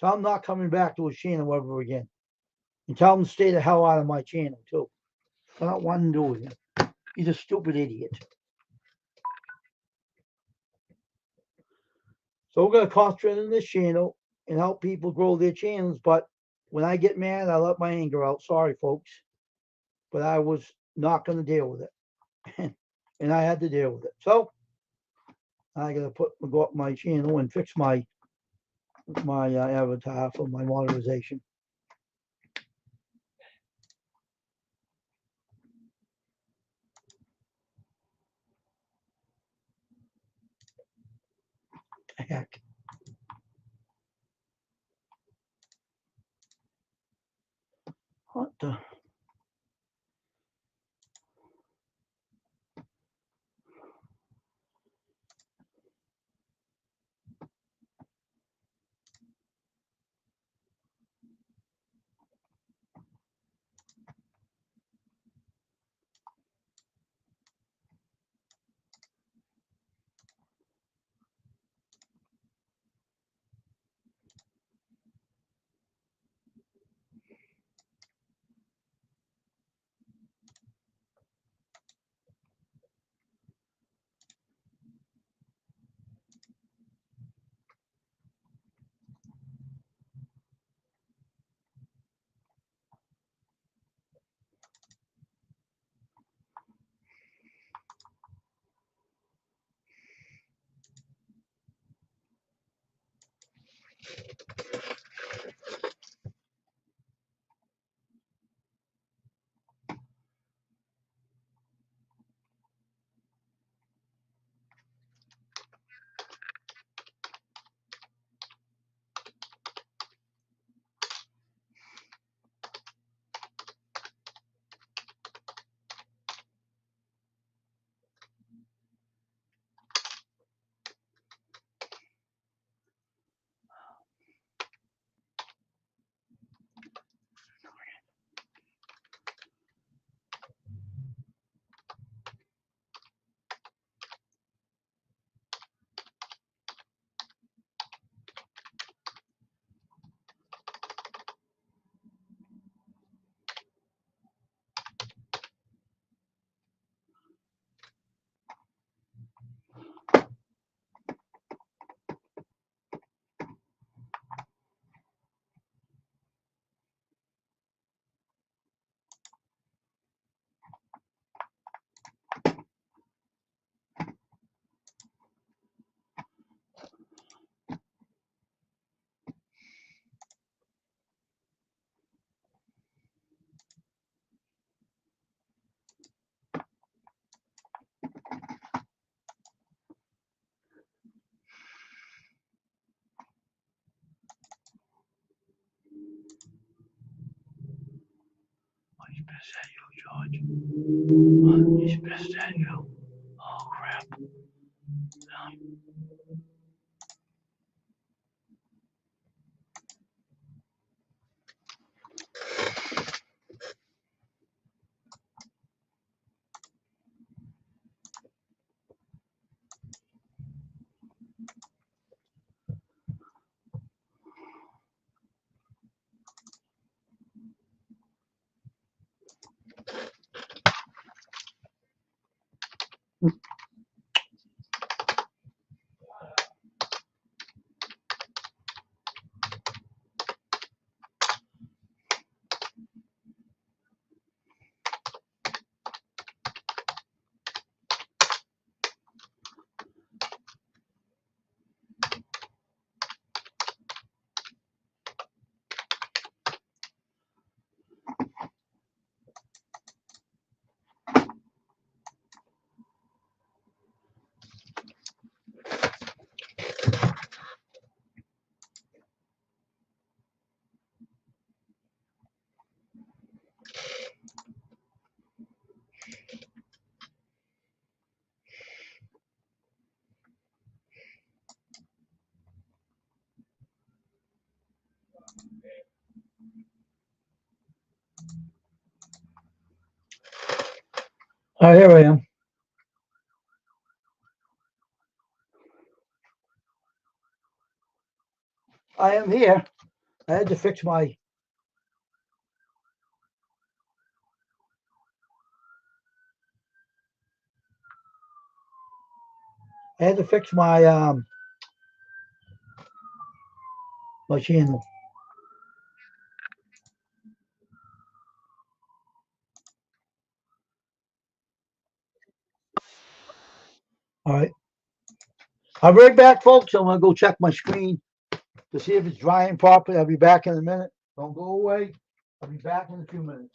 Tell him not coming back to his channel ever again. And tell him to stay the hell out of my channel, too. I don't want to do with him. He's a stupid idiot. So we're going to concentrate on this channel and help people grow their channels. But when I get mad, I let my anger out. Sorry, folks. But I was not going to deal with it. And I had to deal with it. So I got to go up my channel and fix my avatar for my monetization. Heck. What the? He's pissed at you, George. He's pissed at you. Oh, crap. Oh, here I am. I am here. I had to fix my I had to fix my channel. All right. I'll be right back, folks. I'm gonna go check my screen to see if it's drying properly. I'll be back in a minute. Don't go away. I'll be back in a few minutes.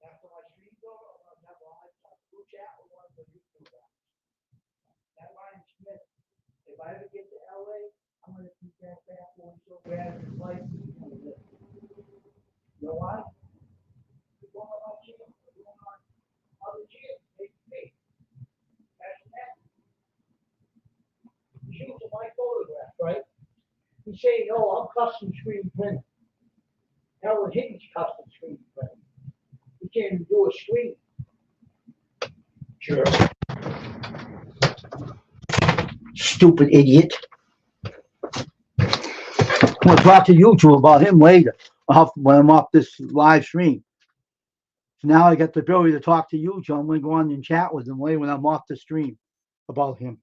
After my stream's over, I'm gonna have a group chat with one of the YouTube guys. That Ryan Smith. If I ever get to LA, I'm gonna keep that bad boy so bad in his life. You know why? You're going on my channel, you're going on other channels, hey, that's that. He shoots my photograph, right? He's saying, oh, I'm custom screen printing. Hell, Higgins custom screen printing. You can't even do a screen. Sure. Stupid idiot. I'm gonna talk to YouTube about him later when I'm off this live stream. So now I got the ability to talk to YouTube. I'm gonna go on and chat with him later when I'm off the stream about him.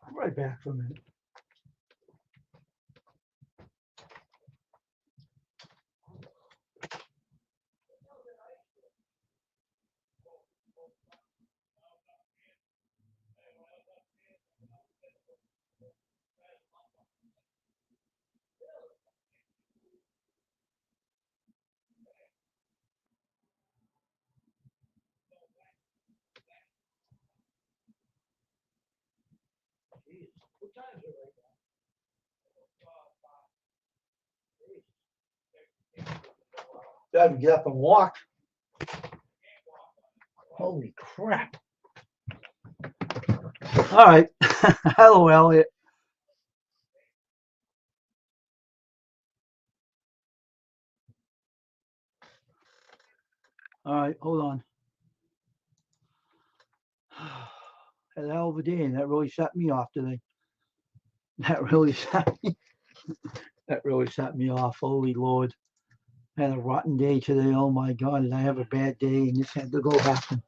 I'm right back for a minute. Jeez, what time is it right now? Gotta get up and walk. Holy crap. All right. Hello, Elliot. All right, hold on. Had a hell of a day, and that really set me off today. That really set me off. Holy Lord. I had a rotten day today. Oh my God, did I have a bad day and just had to go happen.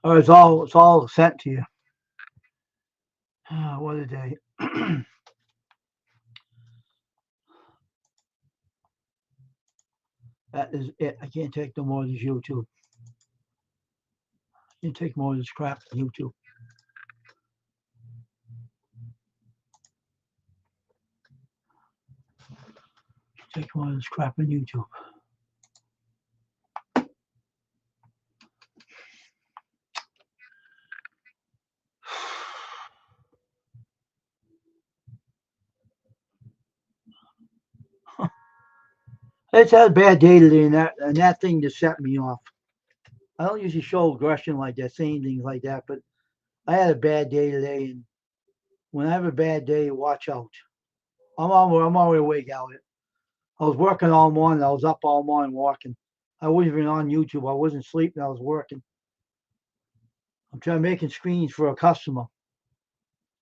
Oh, it's all sent to you. Oh, what a day. That is it. I can't take no more of this YouTube. I can't take more of this crap on YouTube. Take more of this crap on YouTube. It's had a bad day today, and that thing just set me off. I don't usually show aggression like that, saying things like that, but I had a bad day today, and when I have a bad day, watch out. I'm already awake, Elliot. I was working all morning. I was up all morning walking. I wasn't even on YouTube. I wasn't sleeping. I was working. I'm trying making screens for a customer.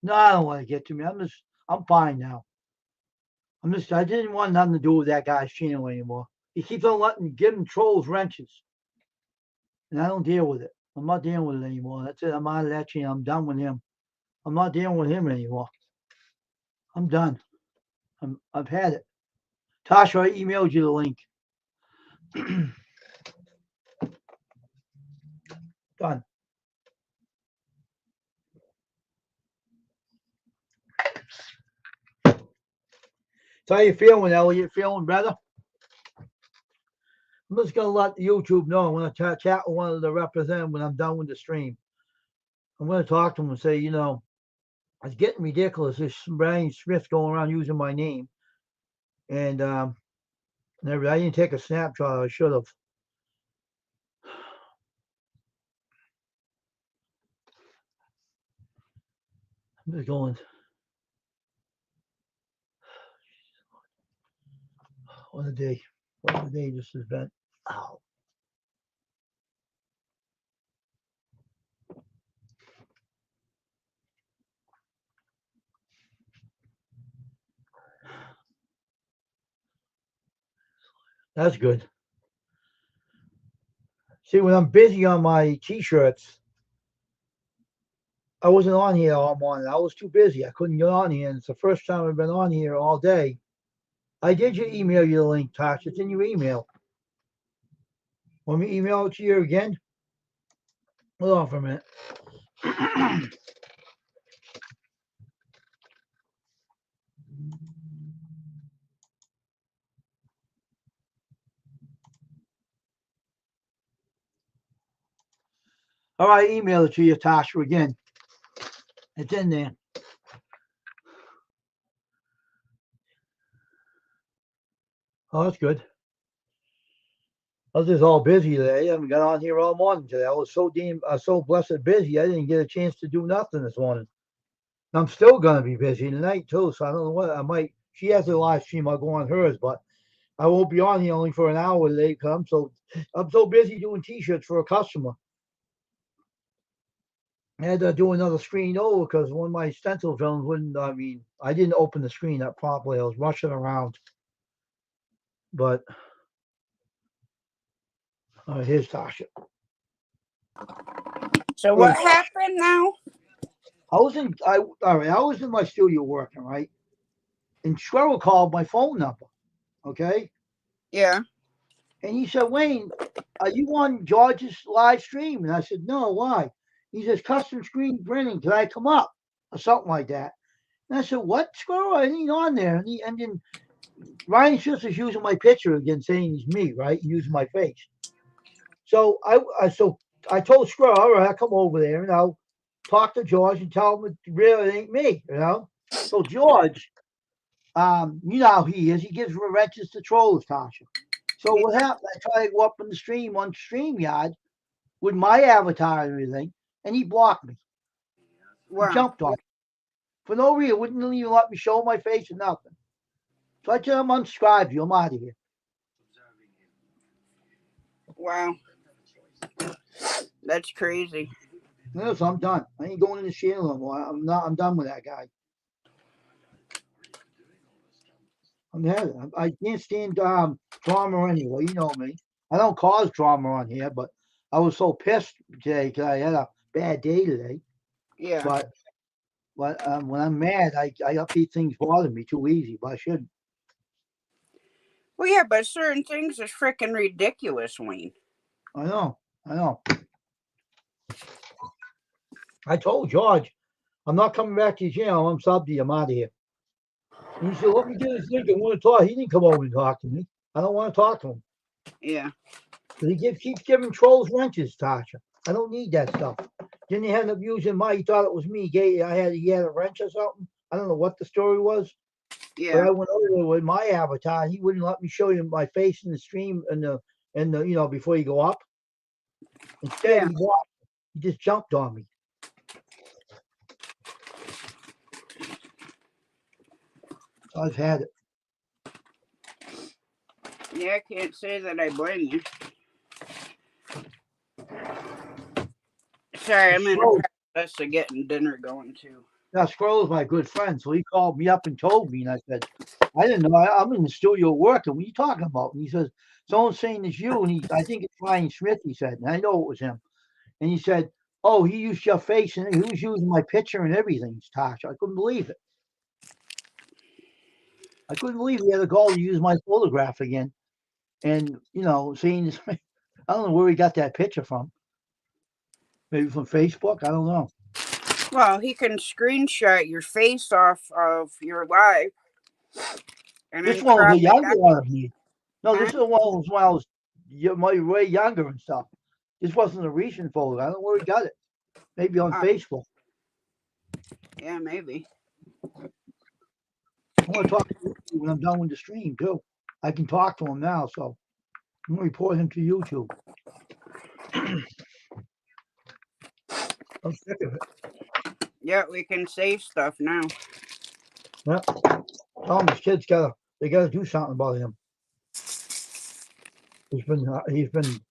No, I don't want to get to me. I'm fine now. I didn't want nothing to do with that guy's channel anymore. He keeps on giving trolls wrenches. And I don't deal with it. I'm not dealing with it anymore. That's it. I'm out of that channel. I'm done with him. I'm not dealing with him anymore. I'm done. I've had it. Tasha, I emailed you the link. Done. So how you feeling, Elliot? Feeling better? I'm just gonna let YouTube know. I'm gonna chat with one of the representatives when I'm done with the stream. I'm gonna talk to him and say, it's getting ridiculous. There's Brian Smith going around using my name, and I didn't take a snapshot. I should have. I'm just going. What a day! What a day this has been. Ow. That's good. See, when I'm busy on my t-shirts, I wasn't on here all morning. I was too busy. I couldn't get on here. And it's the first time I've been on here all day. I did email you the link, Tasha. It's in your email. Want me to email it to you again? Hold on for a minute. All right, email it to you, Tasha, again. It's in there. Oh, that's good. I was just all busy today. I haven't got on here all morning today. I was so blessed busy. I didn't get a chance to do nothing this morning. I'm still gonna be busy tonight too. So I don't know what I might. She has a live stream. I'll go on hers, but I won't be on here only for an hour today because I'm so busy doing t-shirts for a customer. I had to do another screen over because one of my stencil films wouldn't. I didn't open the screen up properly. I was rushing around, but. Here's Tasha. So what happened now? I was in my studio working, right? And Squirrel called my phone number. Okay. Yeah. And he said, Wayne, are you on George's live stream? And I said, no, why? He says, custom screen printing. Can I come up? Or something like that. And I said, what, Squirrel? I ain't on there. And then Ryan Schiss is using my picture again, saying he's me, right? Using my face. So I told Squirrel, all right, I'll come over there and I'll talk to George and tell him it really ain't me, So George, you know how he is. He gives wrenches to trolls, Tasha. So what happened? I tried to go up on the stream on StreamYard with my avatar and everything, and he blocked me. Wow. He jumped on me. For no reason. Wouldn't even let me show my face or nothing. So I tell him unsubscribe you. I'm out of here. Wow. That's crazy. No, so I'm done. I ain't going in the channel no more. I'm done with that guy. I can't stand drama anyway. You know me. I don't cause drama on here, but I was so pissed today because I had a bad day today. Yeah. But when I'm mad, I upbeat things bother me too easy, but I shouldn't. Well, yeah, but certain things are freaking ridiculous, Wayne. I know. I told George, I'm not coming back to your channel. I'm sub to you. I'm out of here. And he said, let me get his link. I want to talk. He didn't come over and talk to me. I don't want to talk to him. Yeah. But he keeps giving trolls wrenches, Tasha. I don't need that stuff. Then he ended up using he thought it was me. He had a wrench or something. I don't know what the story was. Yeah. But I went over with my avatar. He wouldn't let me show you my face in the stream and the before you go up. Instead, Yeah. he just jumped on me. So I've had it. Yeah, I can't say that I blame you. Sorry, I'm in the Scroll, process of getting dinner going too. now Scroll's my good friend, so he called me up and told me, and I said, I didn't know. I'm in the studio working. What are you talking about? And he says, someone's saying it's you, and I think it's Ryan Smith. He said, and I know it was him. And he said, oh, he used your face, and he was using my picture and everything, Tasha. I couldn't believe it. I couldn't believe he had a call to use my photograph again. And, saying this, I don't know where he got that picture from. Maybe from Facebook? I don't know. Well, he can screenshot your face off of your live and This then one was a crop it younger down. one of me. No, Huh? this is the one was when I was way younger and stuff. This wasn't a recent photo. I don't know where he got it. Maybe on Oh, Facebook. yeah, maybe. I'm going to talk to you when I'm done with the stream, too. I can talk to him now, so I'm going to report him to YouTube. I'm sick of it. Yeah, we can save stuff now. Yeah. Tell him his kids they gotta do something about him. He's been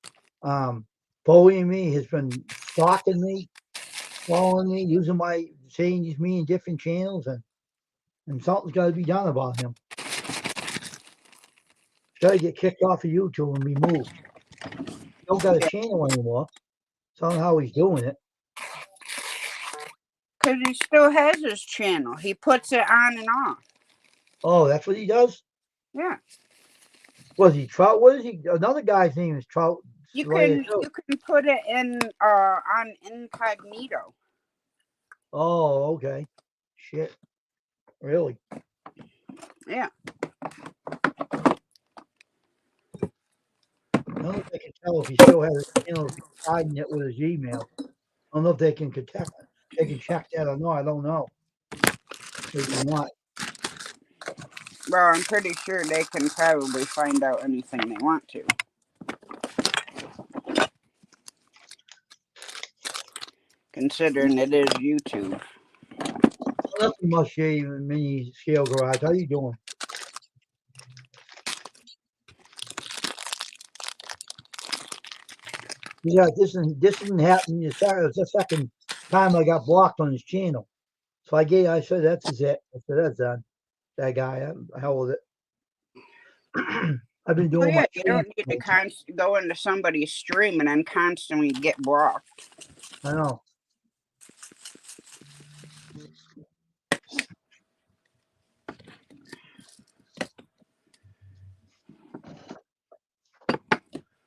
bullying me. He's been stalking me, following me, saying he's me in different channels, and something's got to be done about him. He's got to get kicked off of YouTube and removed. He don't got a Yeah, channel anymore. Somehow he's doing it. because he still has his channel. He puts it on and off. Oh, that's what he does? Yeah. Was he Trout? What is he? Another guy's name is Trout You Slayer can too. you can put it in on incognito. Oh, okay. Shit. Really? Yeah. I don't know if they can tell if he still has a channel, if he's hiding it with his email. I don't know if they can check that or not. I don't know. Maybe not. Well, I'm pretty sure they can probably find out anything they want to. Considering it is YouTube. Well, nothing much, Shave and Mini Scale Garage. How you doing? Yeah, this didn't happen. It's the second time I got blocked on his channel. So I said, that's it. I said, that's done. That guy, I'm hell with it. I've been Oh doing my yeah, you don't need to channel. go into somebody's stream and then constantly get blocked. I know.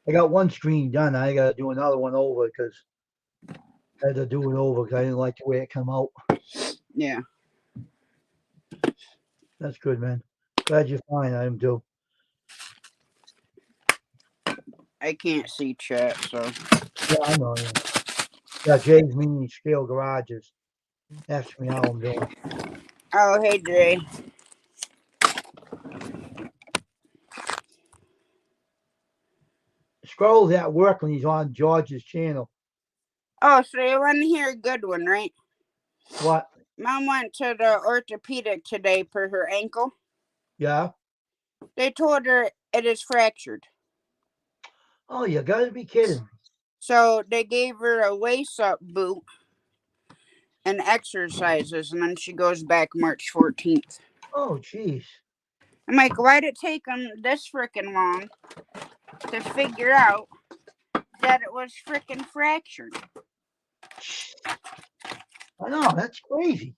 I got one stream done. I got to do another one over because I had to do it over because I didn't like the way it came out. Yeah. That's good, man. Glad you're fine. I am too. I can't see chat, so. Yeah, I know. Yeah, Jay's Mini Scale Garages. Ask me how I'm doing. Oh, hey, Dre. Scroll's at work when he's on George's channel. Oh, so you want to hear a good one, right? What? Mom went to the orthopedic today for her ankle. Yeah? They told her it is fractured. Oh, you gotta be kidding me. So they gave her a lace-up boot and exercises, and then she goes back March 14th. Oh, jeez. I'm like, why'd it take them this freaking long to figure out that it was freaking fractured? I know, that's crazy.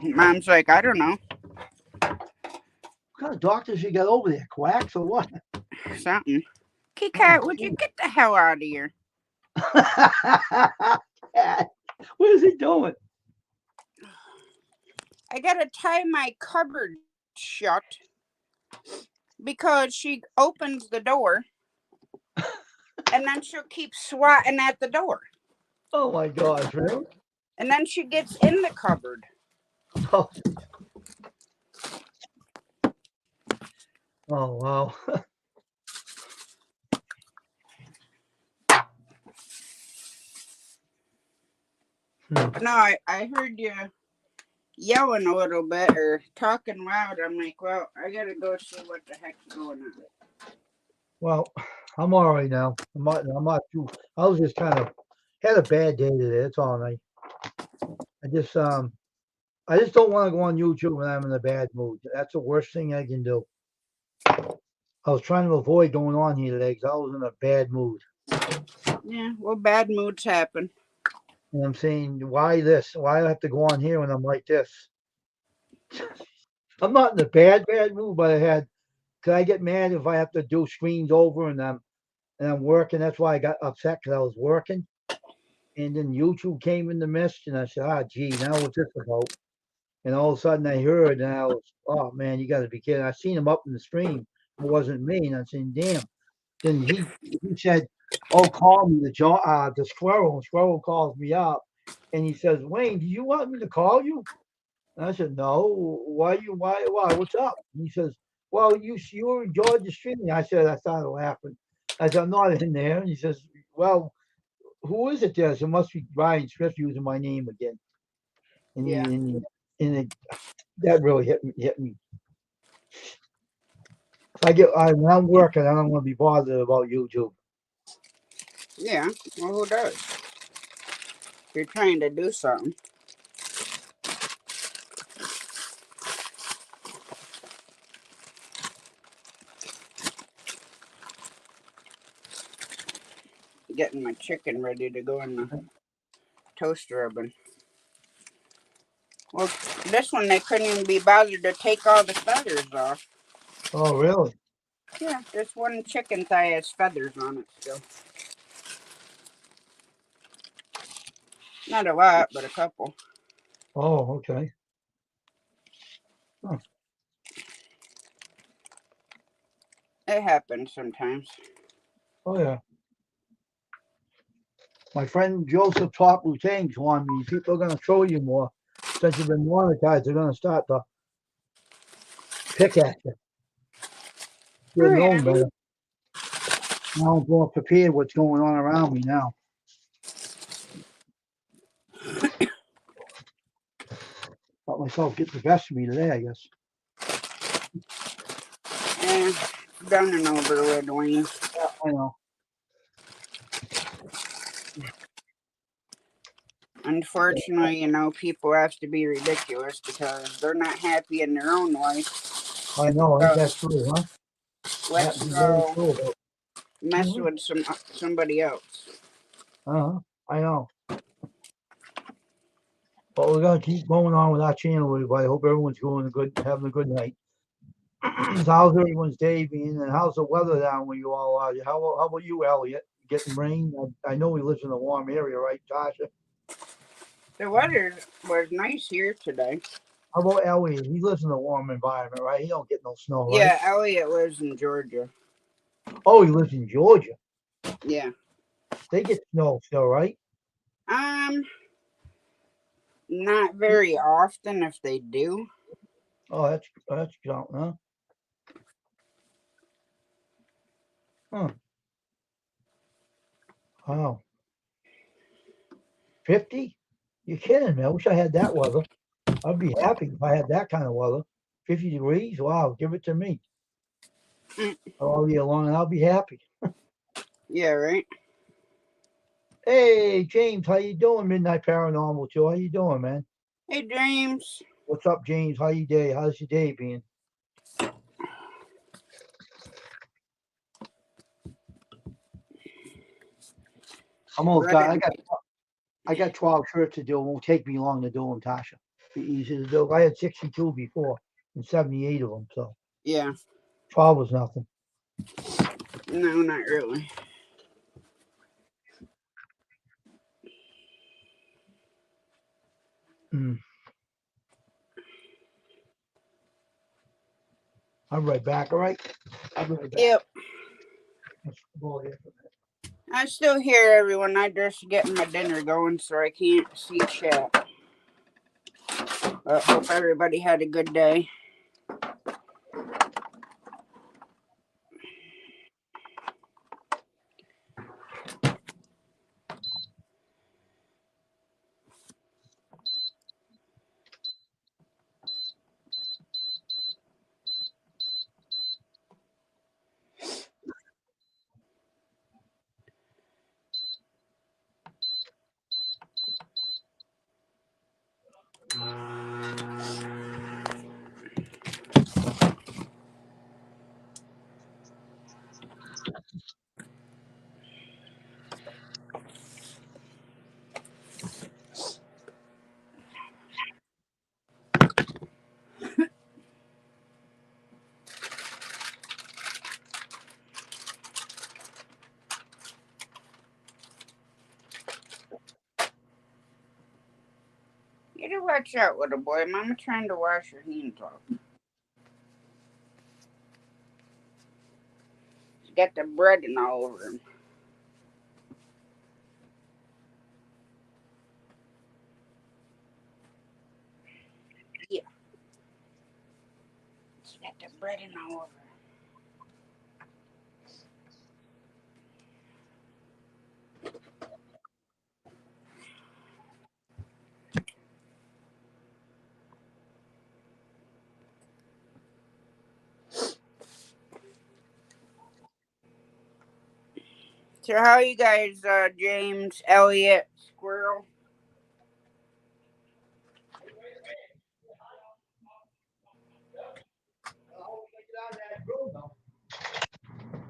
Mom's like, I don't know. What kind of doctors you got over there? Quacks or what? Something. Cat, would you get the hell out of here? What is he doing? I gotta tie my cupboard shut because she opens the door and then she'll keep swatting at the door. Oh my gosh, really? And then she gets in the cupboard. Oh, oh wow. No, I heard you yelling a little bit or talking loud. I'm like, well, I gotta go see what the heck's going on. Well, I'm all right now. I'm not too. I was just kind of had a bad day today. That's all. I just I just don't want to go on YouTube when I'm in a bad mood. That's the worst thing I can do. I was trying to avoid going on here today because I was in a bad mood. Yeah, well, bad moods happen. And I'm saying, why this? Why do I have to go on here when I'm like this? I'm not in a bad mood, but cause I get mad if I have to do screens over and I'm working. That's why I got upset because I was working. And then YouTube came in the midst, and I said, ah, gee, now what's this about? And all of a sudden I heard, and I was, oh man, you got to be kidding. I seen him up in the stream. It wasn't me. And I'm saying, damn. Then he said, oh, call me the squirrel. And squirrel calls me up. And he says, Wayne, do you want me to call you? And I said, no. Why? What's up? And he says, well, you enjoyed the streaming. I started laughing. I said, I'm not in there. And he says, well, who is it there? So it must be Ryan Smith using my name again. And Yeah, that really hit me. So when I'm working, I don't want to be bothered about YouTube. yeah. Well, who does? You're trying to do something. Getting my chicken ready to go in the toaster oven. Well, this one they couldn't even be bothered to take all the feathers off. Oh, really? Yeah, this one chicken thigh has feathers on it still. Not a lot, but a couple. Oh, okay. Huh. It happens sometimes. Oh, yeah. My friend Joseph Top Lieutenant warned me people are going to throw you more. Since you've been monetized, they're going to start to pick at you. Should have Oh yeah. known better. Now I'm more prepared what's going on around me now. Let myself get the best of me today, I guess. Yeah, done and over with, Wayne. Yeah, I know. Unfortunately, people have to be ridiculous because they're not happy in their own life. I And know. Ain't so that true, huh? That let's be very go true. mess Mm-hmm. with somebody else. Uh-huh. I know. But we're going to keep going on with our channel, everybody. I hope everyone's having a good night. How's everyone's day being, and how's the weather down where you all are? How about you, Elliot? Getting rain? I know he lives in a warm area, right, Tasha? The weather was nice here today. How about Elliot? He lives in a warm environment, right? He don't get no snow, right? Yeah, Elliot lives in Georgia. Oh, he lives in Georgia. Yeah. They get snow still, right? Um, not very often if they do. Oh, that's something, huh? Huh. Wow. 50? You're kidding me. I wish I had that weather. I'd be happy if I had that kind of weather. 50 degrees? Wow, give it to me. Mm, All year long, and I'll be happy. yeah, right. Hey, James, how you doing? Midnight Paranormal too. How you doing, man? Hey, James. What's up, James? How you day? How's your day been? I'm almost Ready? done. I got 12 shirts to do. It won't take me long to do them, Tasha. Be easy to do. I had 62 before and 78 of them, so Yeah. 12 was nothing. No, not really. Mm. I'll be right back, all right? I'll be right back. Yep. Let's go here for a minute. I still hear everyone. I just getting my dinner going, so I can't see chat. But hope everybody had a good day. You do watch out, little boy. Mama trying to wash your hands off. She's got the breading all over him. Yeah. She's got the breading all over him. So how you guys, James, Elliot, Squirrel?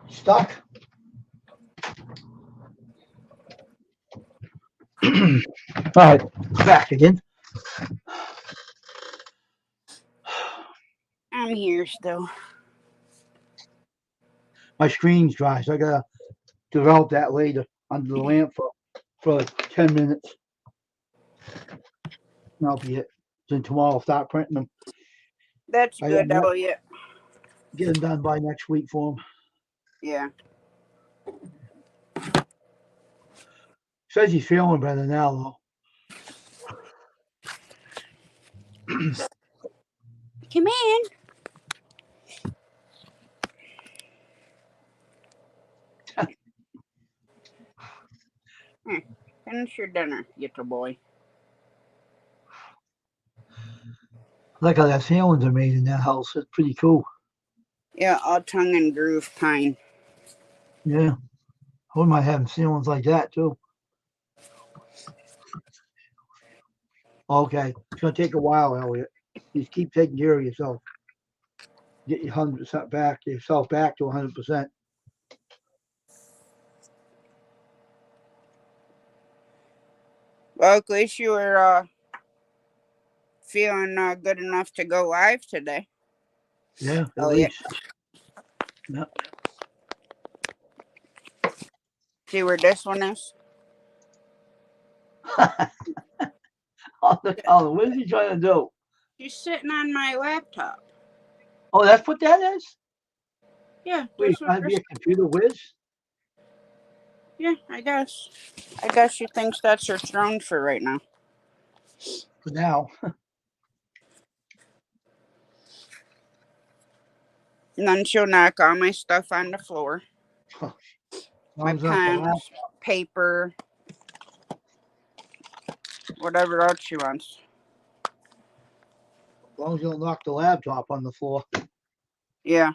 Stuck. All right, back again. I'm here still. My screen's dry, so I gotta develop that later under the lamp for like 10 minutes. That'll be it. Then tomorrow I'll start printing them. That's I good, gotta Elliot. get them done by next week for him. Yeah. Says he's feeling better now, though. Come in. Finish your dinner, little boy. I like how that ceilings are made in that house. It's pretty cool. Yeah, all tongue and groove pine. Yeah. I wouldn't mind having ceilings like that, too. Okay. It's going to take a while, Elliot. Just keep taking care of yourself. Get your 100% back, yourself back to 100%. Well, at least you were feeling good enough to go live today. Yeah, at Elliot. least. Yeah. See where this one is? What is he trying to do? She's sitting on my laptop. Oh, that's what that is? Yeah, Wait, that's you what trying to be a computer whiz? Yeah, I guess. I guess she thinks that's her throne for right now. For now. And then she'll knock all my stuff on the floor. My pens, paper, whatever else she wants. As long as you don't knock the laptop on the floor. Yeah.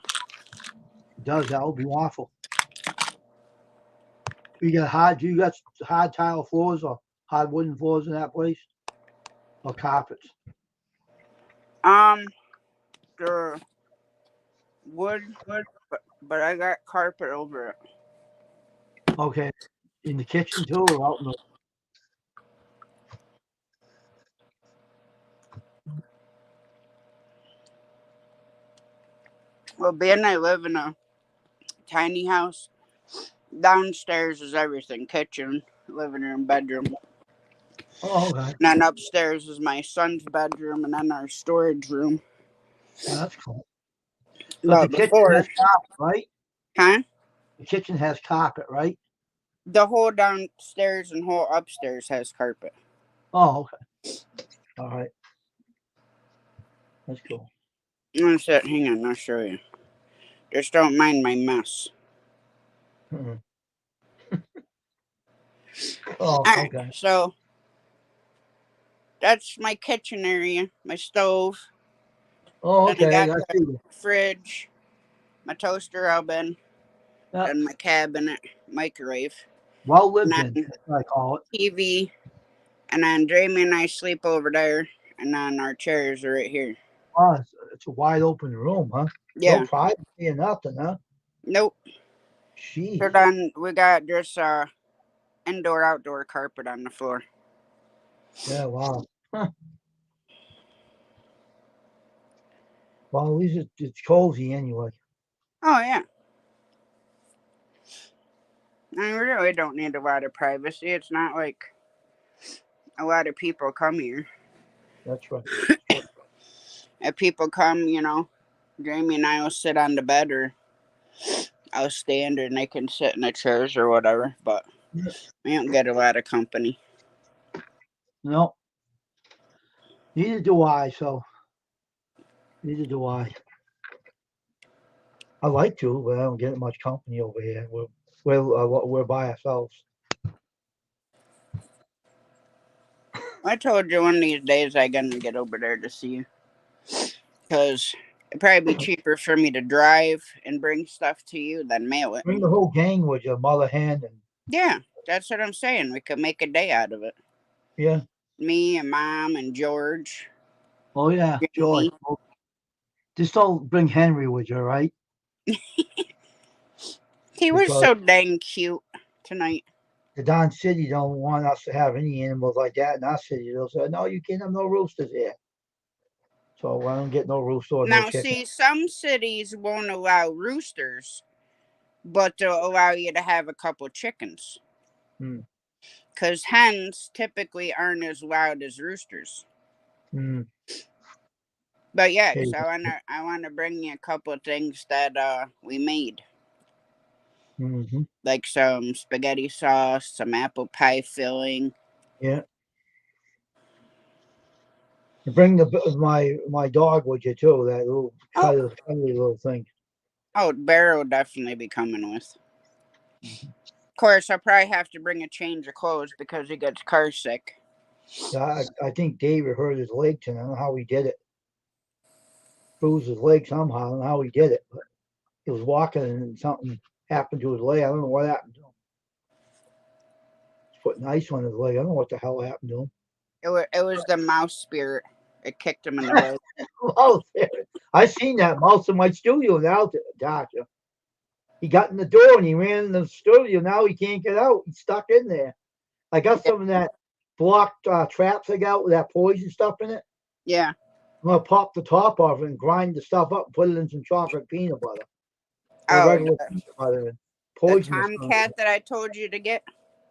It does, that would be awful. You got hard tile floors or hard wooden floors in that place? Or carpets? The wood, but I got carpet over it. Okay. In the kitchen too, or out in the Well, being I live in a tiny house, downstairs is everything: kitchen, living room, bedroom. Oh, okay. And then upstairs is my son's bedroom, and then our storage room. Oh, that's cool. But the But kitchen before, has carpet, right? huh? The kitchen has carpet, right? The whole downstairs and whole upstairs has carpet. Oh, okay. All right. That's cool. Hang on, I'll show you. Just don't mind my mess. Mm-mm. All Oh, right, okay. so that's my kitchen area, my stove. Oh, Then I okay. got I the see you. fridge, my toaster oven, Yeah. then my cabinet, microwave, Well and lived in, then that's what I call it. TV, and then Jamie and I sleep over there, and then our chairs are right here. Oh, it's a wide open room, huh? Yeah. No privacy or nothing, huh? Nope. Jeez. So then we got just indoor outdoor carpet on the floor. Yeah, wow. Huh. Well, at least it's cozy anyway. Oh yeah. I really don't need a lot of privacy. It's not like a lot of people come here. That's right. If people come, Jamie and I will sit on the bed or I'll stand and they can sit in the chairs or whatever. But Yeah. we don't get a lot of company. No, neither do I. So neither do I. I like to, but I don't get much company over here. We're by ourselves. I told you one of these days I'm gonna get over there to see you because it'd probably be cheaper for me to drive and bring stuff to you than mail it. Bring the whole gang with you, mother hen, and Yeah, that's what I'm saying. We could make a day out of it. yeah. Me and Mom and George, Oh yeah, George. Jamie. Oh, just don't bring Henry with you, right? He was Because so dang cute tonight. the Don City don't want us to have any animals like that in our city. They'll say, no, you can't have no roosters here. So I don't get no rooster or no Now, chicken. see, some cities won't allow roosters, but they'll allow you to have a couple chickens. Hmm. Because hens typically aren't as loud as roosters. Hmm. But yeah, Okay. because I wanna bring you a couple of things that we made, Mm-hmm. like some spaghetti sauce, some apple pie filling. Yeah. And bring my dog with you too. That little Oh, cuddly little thing. oh, Bear will definitely be coming with. Mhm. Of course, I'll probably have to bring a change of clothes because he gets car sick. Yeah, I think David hurt his leg tonight. I don't know how he did it. Bruised his leg somehow. I don't know how he did it, but he was walking and something happened to his leg. I don't know what happened to him. He's putting ice on his leg. I don't know what the hell happened to him. It was the mouse spirit. It kicked him in the leg. Oh, I seen that mouse in my studio now, Tasha. He got in the door and he ran in the studio. Now he can't get out. He's stuck in there. I got Yeah, some of that blocked traps I got with that poison stuff in it. yeah. I'm gonna pop the top off it and grind the stuff up and put it in some chocolate peanut butter or Oh, regular peanut butter and the poison this. tomcat that I told you to get.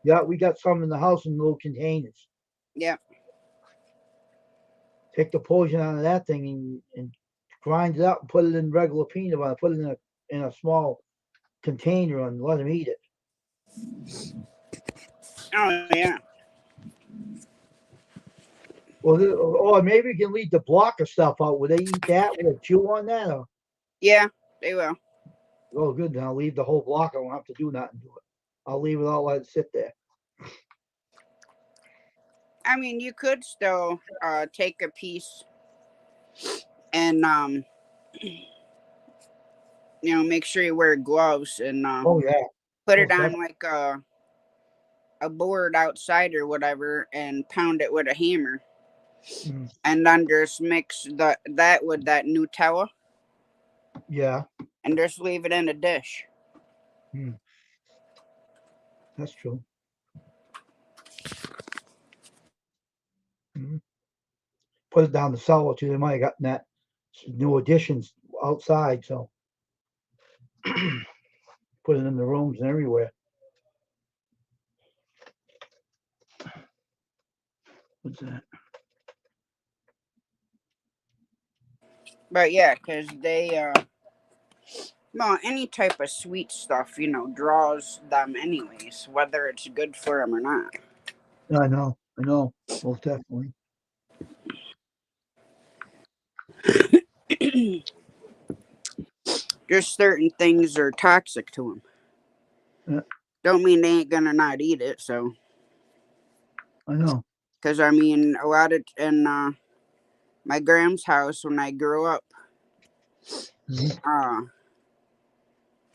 Yeah, we got some in the house in little containers. Yeah. Take the poison out of that thing and grind it up and put it in regular peanut butter. Put it in a small container and let him eat it. Oh yeah. Well, or maybe we can leave the block of stuff out. Would they eat that? Would they chew on that? Or, Yeah, they will. oh, good. Then I'll leave the whole block. I won't have to do nothing to it. I'll leave it all let it sit there. I mean, you could still take a piece and make sure you wear gloves and Oh yeah, put it most on definitely. like a board outside or whatever and pound it with a hammer Mm, and then just mix that with that Nutella yeah, and just leave it in a dish. mm, that's true. Mm. Put it down the cellar too. They might have gotten that new additions outside, so put it in the rooms and everywhere. What's that? But yeah, because they well, any type of sweet stuff, draws them anyways, whether it's good for them or not. Yeah, I know. I know. Most definitely. Just certain things are toxic to them. Yeah, Don't mean they ain't gonna not eat it. So, I know. because I mean, a lot of in my Gram's house when I grew up, Hmm. uh,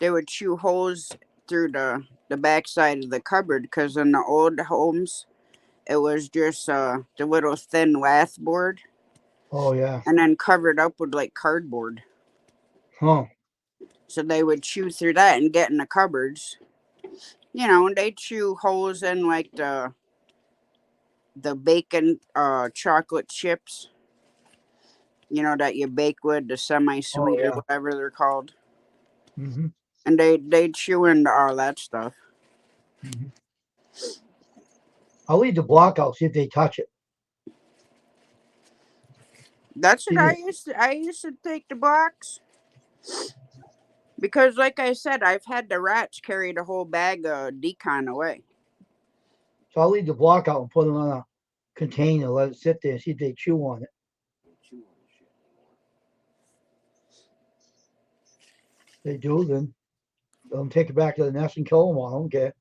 they would chew holes through the backside of the cupboard because in the old homes it was just the little thin lath board Oh yeah. and then covered up with like cardboard. Huh. So they would chew through that and get in the cupboards. And they chew holes in like the bacon chocolate chips, that you bake with, the Oh semi-sweet or yeah. whatever they're called. Mm-hmm. And they chew into all that stuff. Mm-hmm. I'll leave the block out, see if they touch it. That's what See if I used to take the box because, like I said, I've had the rats carry the whole bag of decon away. so I'll leave the block out and put it on a container, let it sit there, see if they chew on it. If they do, then let them take it back to the nest and kill them all. I don't care.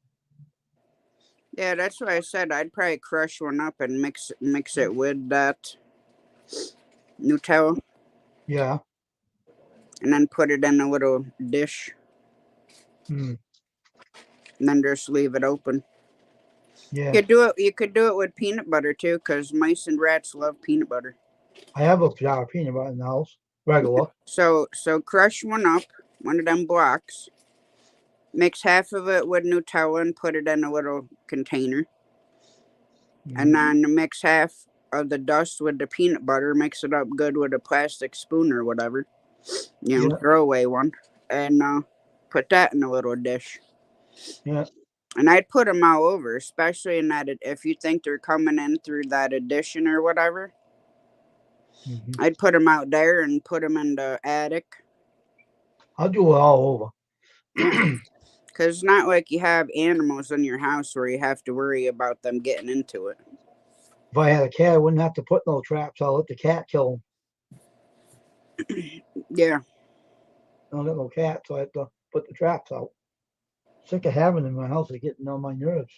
Yeah, that's why I said I'd probably crush one up and mix it with that Nutella, Yeah. and then put it in a little dish, Mm. and then just leave it open. Yeah. You could do it. You could do it with peanut butter too, because mice and rats love peanut butter. I have a jar of peanut butter in the house, regular. So crush one of them blocks. Mix half of it with Nutella and put it in a little container, and Mm-hmm. then mix half of the dust with the peanut butter. Mix it up good with a plastic spoon or whatever, Yeah. throwaway one, and put that in a little dish. Yeah. And I'd put them all over, especially in that if you think they're coming in through that addition or whatever. Mm-hmm. I'd put them out there and put them in the attic. I'll do it all Yeah, over. because it's not like you have animals in your house where you have to worry about them getting into it. If I had a cat, I wouldn't have to put no traps. I'll let the cat kill them. Yeah, I don't got no cat, so I have to put the traps out. Sick of having them in my house. It's getting on my nerves.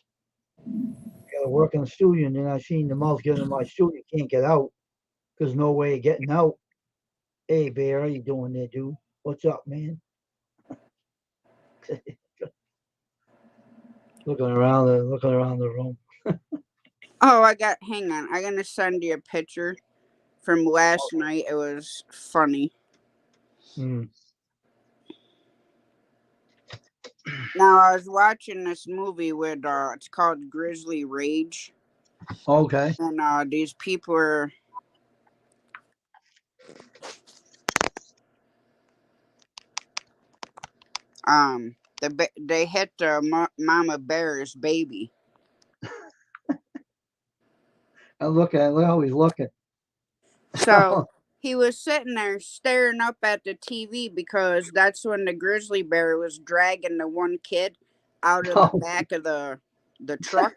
I gotta work in the studio, and then I seen the mouse getting in my studio. Can't get out. There's no way of getting out. Hey, Bear, how you doing there, dude? What's up, man? looking around the room. oh, hang on, I'm gonna send you a picture from last night. It was funny. Mm. Now, I was watching this movie with, it's called Grizzly Rage. Okay. And these people are, they hit the mama bear's baby. I'm looking. Look how he's looking. So he was sitting there staring up at the TV because that's when the grizzly bear was dragging the one kid out of the Oh, back of the truck.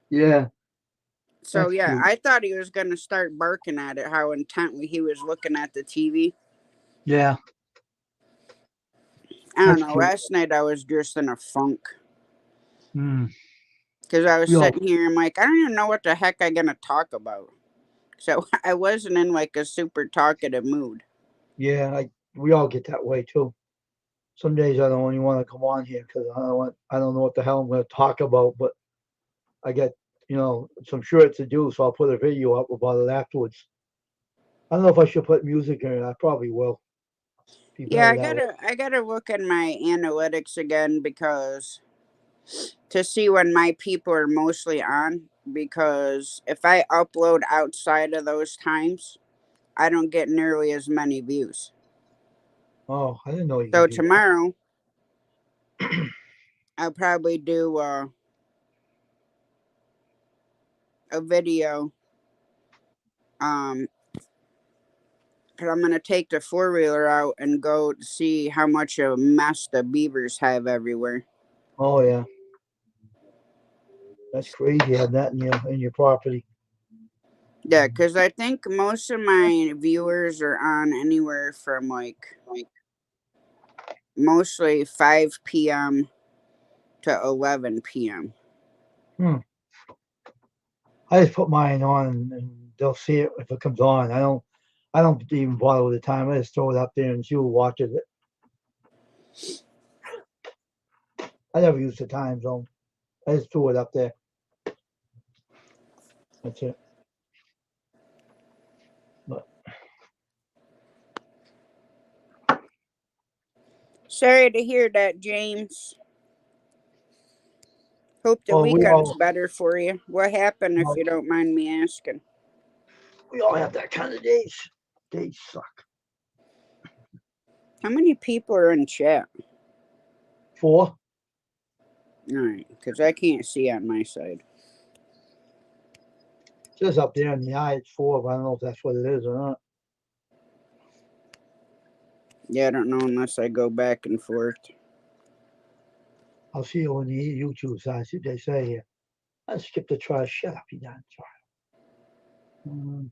yeah, So that's yeah, cute. I thought he was gonna start barking at it. How intently he was looking at the TV. Yeah, I don't that's know. cute. Last night I was just in a funk Mm. because I was We all, sitting here. I'm like, I don't even know what the heck I'm gonna talk about. So I wasn't in like a super talkative mood. yeah, we all get that way too. Some days I don't even want to come on here because I don't know what the hell I'm going to talk about. But I get some shirts to do, so I'll put a video up about it afterwards. I don't know if I should put music in it. I probably will. Be Yeah, better I that way. gotta look at my analytics again because to see when my people are mostly on. Because if I upload outside of those times, I don't get nearly as many views. Oh, I didn't know you So could do that. tomorrow I'll probably do a video. Um, because I'm gonna take the 4-wheeler out and go see how much of a mess the beavers have everywhere. Oh yeah, that's crazy. Having that in your property. Yeah, because I think most of my viewers are on anywhere from like mostly 5 p.m. to 11 p.m. Hmm. I just put mine on, and they'll see it if it comes on. I don't even bother with the time. I just throw it up there and see who watches it. I never use the time zone. I just threw it up there. That's it. But Sorry to hear that, James. Hope the Oh, weekend's better for you. What happened, if well, you don't mind me asking? we all have that kind of days. Days suck. How many people are in chat? 4. Alright, because I can't see on my side. It says up there in the eye it's 4, but I don't know if that's what it is or not. Yeah, I don't know unless I go back and forth. I'll see you on the YouTube side. See what they say here. Let's skip the trial. Shut up, you damn trial.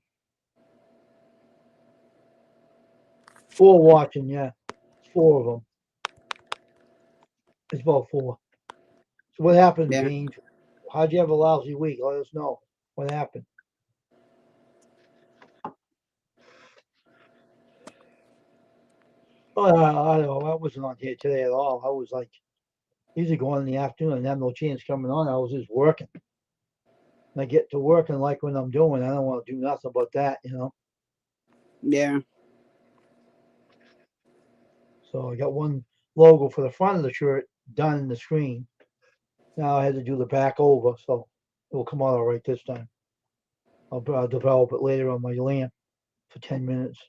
4 watching, yeah. 4 of them. It's about 4. So what happened, Yeah. James? How'd you have a lousy week? Let us know. What happened? Oh, I don't know. I wasn't on here today at all. I was like, usually going in the afternoon and have no chance coming on. I was just working. And I get to work and like what I'm doing. I don't want to do nothing but that, you know. Yeah. So I got one logo for the front of the shirt done in the screen. Now I had to do the back over, so it will come out all right this time. I'll develop it later on my lamp for 10 minutes.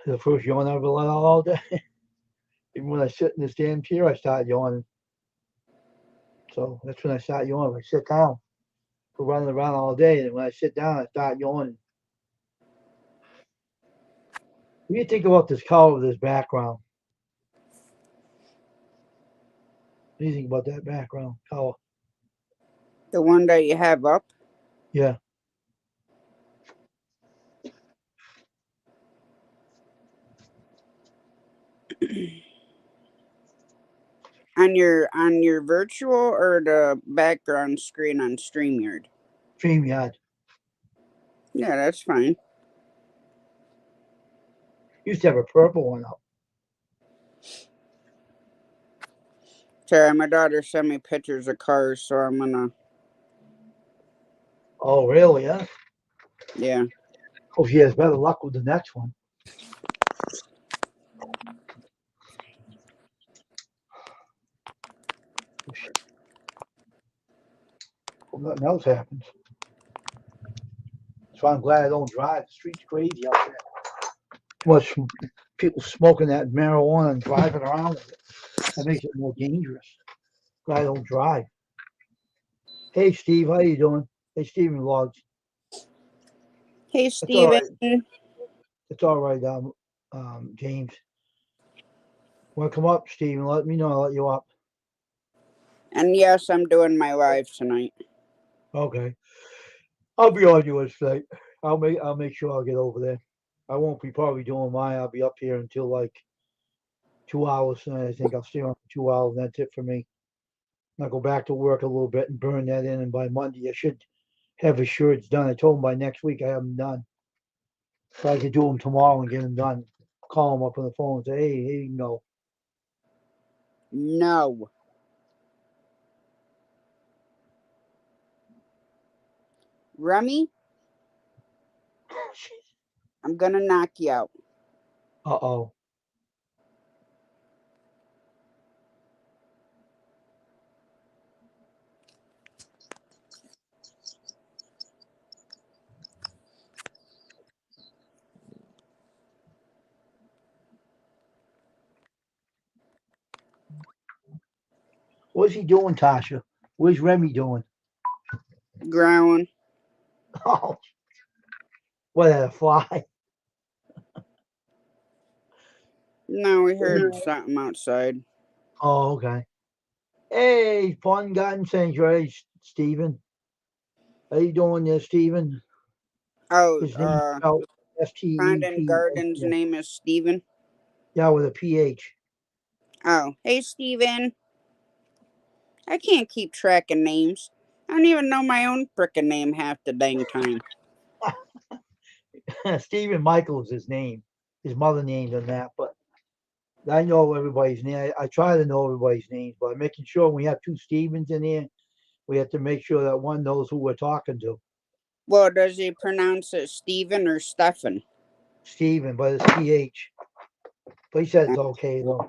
The first yawn I've ever let out all day. Even when I sit in this damn chair, I start yawning. So that's when I start yawning. I sit down for running around all day, and when I sit down, I start yawning. What do you think about this color of this background? What do you think about that background color? The one that you have up? Yeah. On your virtual or the background screen on StreamYard? StreamYard. Yeah, that's fine. Used to have a purple one up. Sorry, my daughter sent me pictures of cars, so I'm gonna. Oh, really? Yeah. Yeah. Hope she has better luck with the next one. Hope nothing else happens. So I'm glad I don't drive. The street's crazy out there. Too much people smoking that marijuana and driving around with it. That makes it more dangerous. Glad I don't drive. Hey, Steve, how you doing? Hey, Steven Logs. Hey, It's all Steven. right. It's all right, James. Want to come up, Steven? Let me know. I'll let you up. And yes, I'm doing my live tonight. Okay. I'll be on yours tonight. I'll make sure I'll get over there. I won't be probably doing mine. I'll be up here until like 2 hours tonight. I think I'll stay on for 2 hours, and that's it for me. I'll go back to work a little bit and burn that in, and by Monday I should have his shirts done. I told him by next week I have them done. So I could do them tomorrow and get them done. Call him up on the phone and say, hey, here you go. No. Remy, I'm gonna knock you out. Uh-oh. What's he doing, Tasha? Where's Remy doing? Growling. Oh, what, a fly? No, we heard something outside. Oh, okay. Hey, Fun Garden Sanctuary, Stephen. How you doing there, Stephen? Oh, His name is spelled Fondant S-T-E-P. Garden's name is Steven. Yeah, with a P-H. Oh, hey, Steven. I can't keep track of names. I don't even know my own frickin' name half the dang time. Stephen Michael is his name. His mother named him that, but I know everybody's name. I try to know everybody's names, but making sure we have two Stevens in here, we have to make sure that one knows who we're talking to. Well, does he pronounce it Steven or Stefan? Steven, but it's TH. But he said it's okay though.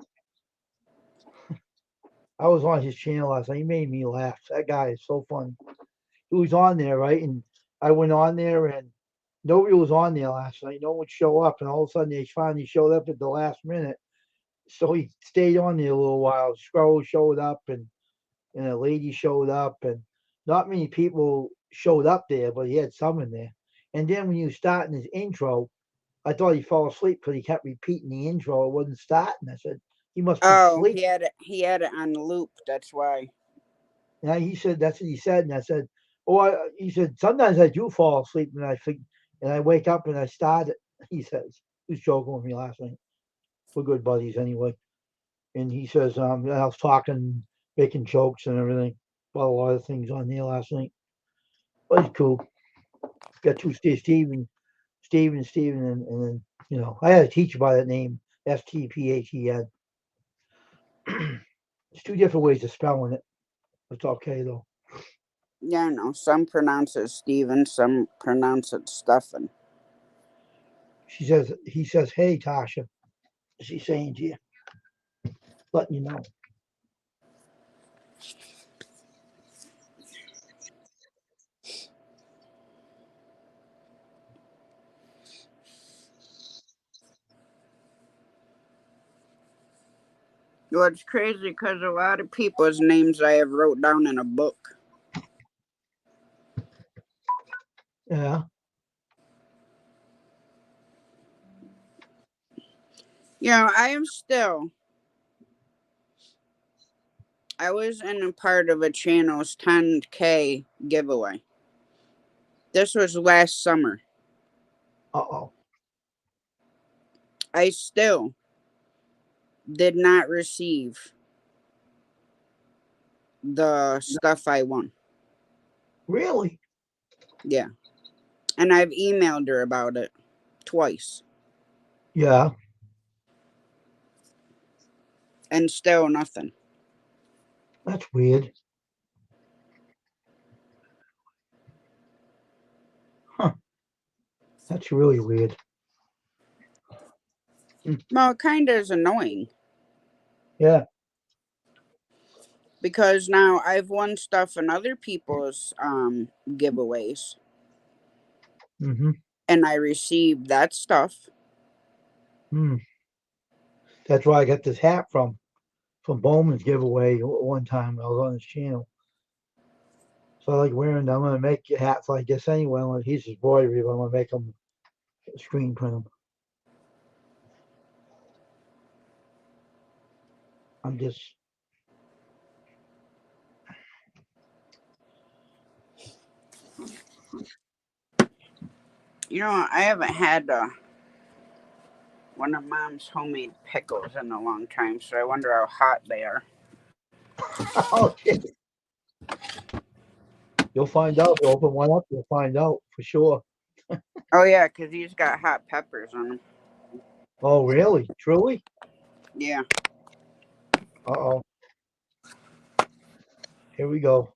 I was on his channel last night. He made me laugh. That guy is so funny. He was on there, right? And I went on there and nobody was on there last night. No one would show up. And all of a sudden they finally showed up at the last minute. So he stayed on there a little while. Scroll showed up and a lady showed up and not many people showed up there, but he had some in there. And then when you start in his intro, I thought he fell asleep because he kept repeating the intro. It wasn't starting. I said, he must be Oh, asleep. he had it on loop. That's why. And he said, that's what he said. And I said, oh, he said, sometimes I do fall asleep and I wake up and I start it. He says, he was joking with me last night. We're good buddies anyway. And he says, I was talking, making jokes and everything about a lot of things on there last night. But it's cool. Got two Steven, and then, I had a teacher by that name, STPHEN. It's two different ways of spelling it. It's okay though. Yeah, no. Some pronounce it Steven, some pronounce it Stefan. He says, hey, Tasha. She's saying to you, letting you know. Well, it's crazy because a lot of people's names I have wrote down in a book. Yeah. You know, I was in a part of a channel's 10K giveaway. This was last summer. Uh-oh. I still did not receive the stuff I won. Really? Yeah. And I've emailed her about it twice. Yeah. And still nothing. That's weird. Huh. That's really weird. Well, it kind of is annoying. Yeah. Because now I've won stuff in other people's giveaways. Mm-hmm. And I received that stuff. Mm. That's where I got this hat from Bowman's giveaway one time. I was on his channel. So I like wearing them. I'm gonna make hats like this anyway. He's his embroidery, but I'm gonna make them screen print them. I'm just You know, I haven't had one of Mom's homemade pickles in a long time, so I wonder how hot they are. okay. You'll find out. You open one up, you'll find out for sure. Oh, yeah, because he's got hot peppers on them. Oh, really? Truly? Yeah. Uh-oh. Here we go.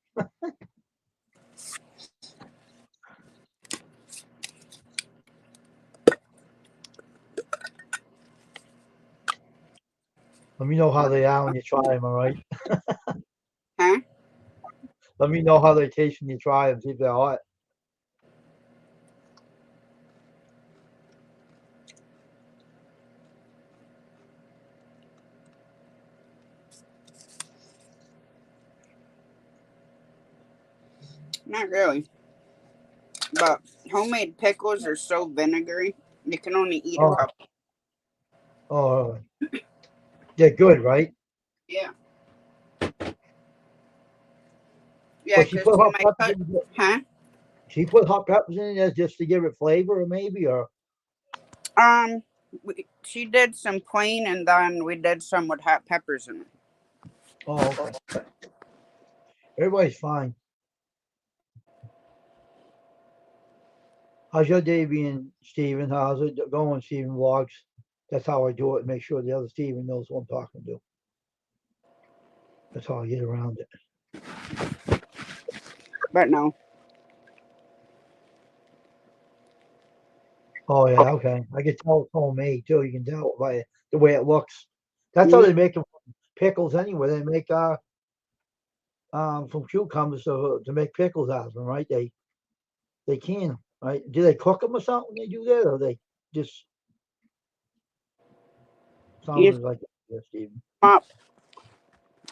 Let me know how they are when you try them, all right? Huh? Let me know how they taste when you try them, see if they're hot. Not really. But homemade pickles are so vinegary, you can only eat a Oh, couple. oh, they're good, right? Yeah. Yeah, But she because put hot my peppers cut. in. Huh? She put hot peppers in there just to give it flavor, or maybe, or Um, she did some plain, and then we did some with hot peppers in it. oh, okay. Everybody's fine. How's your day being, Steven? How's it going, Steven Vlogs? That's how I do it. Make sure the other Steven knows what I'm talking to. That's how I get around it. But no. Oh yeah, okay. I can tell it's homemade too. You can tell by the way it looks. That's how Mhm. they make them pickles anyway. They make from cucumbers to make pickles out of them, right? They can 'em, right? Do they cook them or something? When they do that, or they just You sounded like that, Stephen. up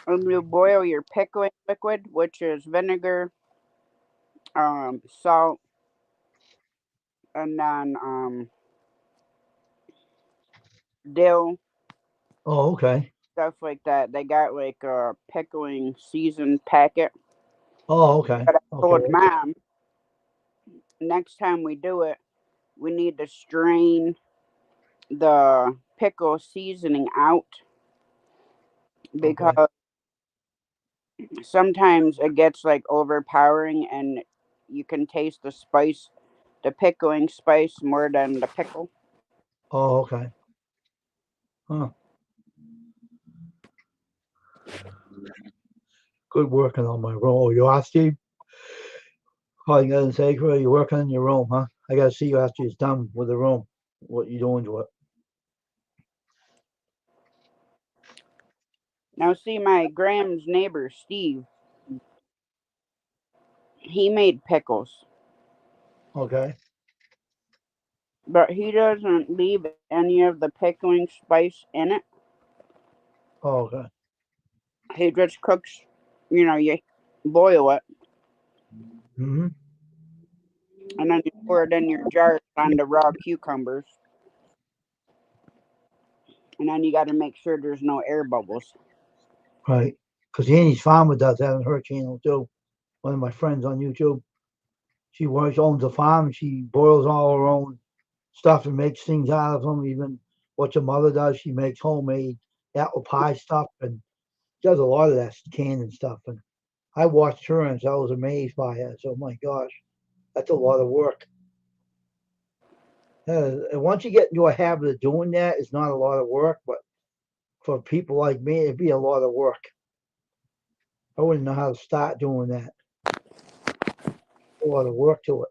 and you boil your pickling liquid, which is vinegar, salt, and then dill, Oh, okay. stuff like that. They got like a pickling seasoned packet. Oh, okay. But I Okay. told Mom next time we do it, we need to strain the pickle seasoning out Okay. because sometimes it gets like overpowering and you can taste the spice, the pickling spice more than the pickle. Oh, okay. Huh. Good working on my room. Oh, you are, Steve? Calling you and say, you're working on your room, huh? I gotta see you after it's done with the room. What you doing to it? Now, see, my Graham's neighbor, Steve, he made pickles, Okay. but he doesn't leave any of the pickling spice in it. Oh, okay. He just cooks, you boil it Mm-hmm. and then you pour it in your jar on the raw cucumbers. And then you got to make sure there's no air bubbles. Right. Because Annie's farmer does that on her channel too. One of my friends on YouTube. She works, owns a farm. She boils all her own stuff and makes things out of them. Even what your mother does, she makes homemade apple pie stuff and does a lot of that canned and stuff. And I watched her and I was amazed by it. So, my gosh, that's a lot of work. And once you get into a habit of doing that, it's not a lot of work. But for people like me, it'd be a lot of work. I wouldn't know how to start doing that. A lot of work to it.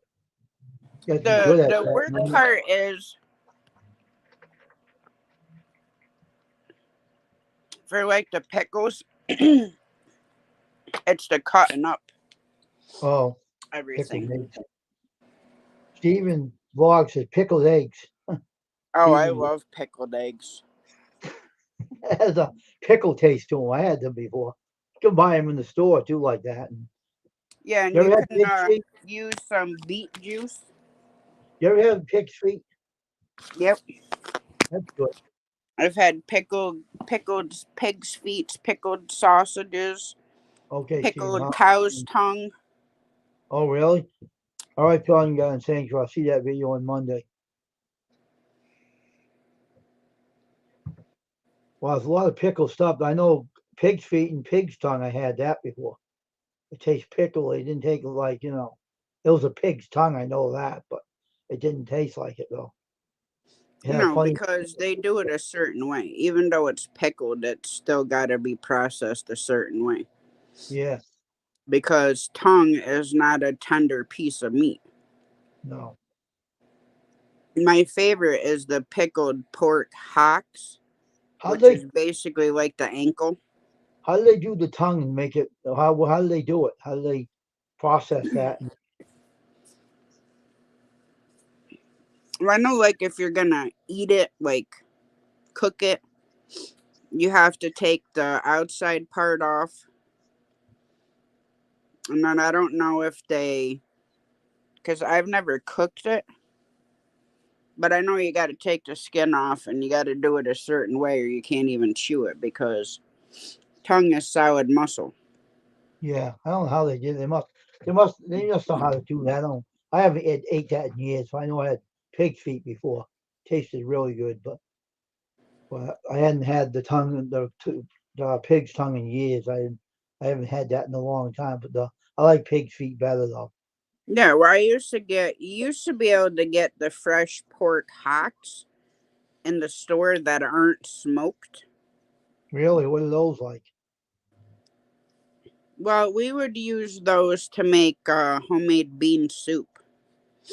You have to be The good at the that. worst part is for like the pickles, it's the cutting up Oh, pickled everything. eggs. Steven Vlog says pickled eggs. Oh, I Steven love pickled eggs. has a pickle taste to them. I had them before. You can buy them in the store too, like that. And Yeah, and you you ever had can pig's feet? use some beet juice. You ever had pig's feet? Yep, That's good. I've had pickled pig's feet, pickled sausages, Okay, Steven. pickled cow's tongue. Oh, really? All right, John, God and thanks. I'll see that video on Monday. Well, there's a lot of pickle stuff. I know pig's feet and pig's tongue. I had that before. It tastes pickle. It didn't take like it was a pig's tongue. I know that, but it didn't taste like it though. It had a No, funny. because they do it a certain way. Even though it's pickled, it's still got to be processed a certain way. Yeah, Because tongue is not a tender piece of meat. no. My favorite is the pickled pork hocks, How do which is they basically like the ankle. how do they do the tongue and make it? How do they do it? How do they process that? I know, like, if you're gonna eat it, like, cook it, you have to take the outside part off. And then I don't know if they, because I've never cooked it, but I know you got to take the skin off and you got to do it a certain way or you can't even chew it because tongue is solid muscle. Yeah, I don't know how they did it. They must know how to do that. I haven't ate that in years. I know I had pig feet before. Tasted really good, but I hadn't had the tongue, the pig's tongue in years. I haven't had that in a long time. But I like pig's feet better though. Yeah, well, you used to be able to get the fresh pork hocks in the store that aren't smoked. Really, what are those like? Well, we would use those to make homemade bean soup.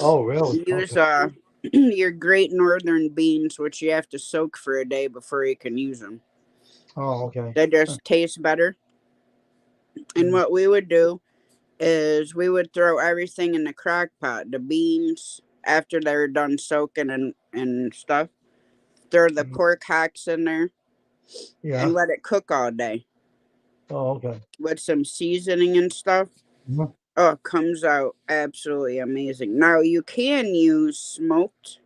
Oh, really? We use Okay. your Great Northern beans, which you have to soak for a day before you can use them. Oh, okay. They Huh. just taste better. And Mm, what we would do is we would throw everything in the crock pot, the beans after they're done soaking and stuff. Throw the mm, pork hocks in there and yeah. let it cook all day Oh, okay. with some seasoning and stuff. Mhm. Oh, it comes out absolutely amazing. Now you can use smoked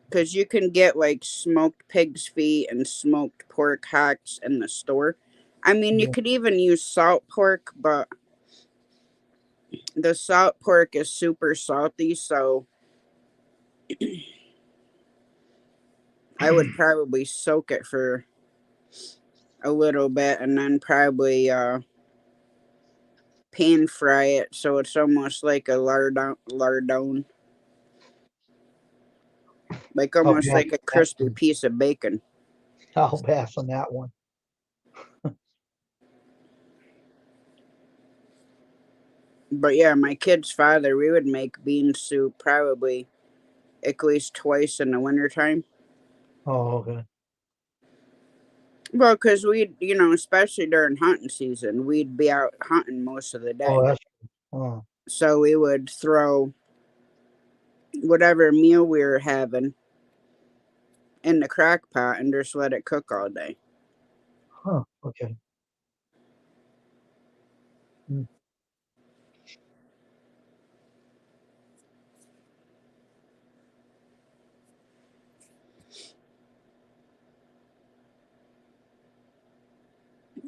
because you can get like smoked pig's feet and smoked pork hocks in the store. I mean, you Yeah. could even use salt pork, but the salt pork is super salty, so I would probably soak it for a little bit and then probably pan fry it so it's almost like a lardone, like I'll almost pass like a on that crispy one. piece of bacon. I'll pass on that one. But yeah, my kid's father, we would make bean soup probably at least twice in the wintertime. Oh, okay. Well, because we'd, especially during hunting season, we'd be out hunting most of the Oh, day. that's. Oh, So we would throw whatever meal we were having in the crock pot and just let it cook all day. huh. Okay. Mm,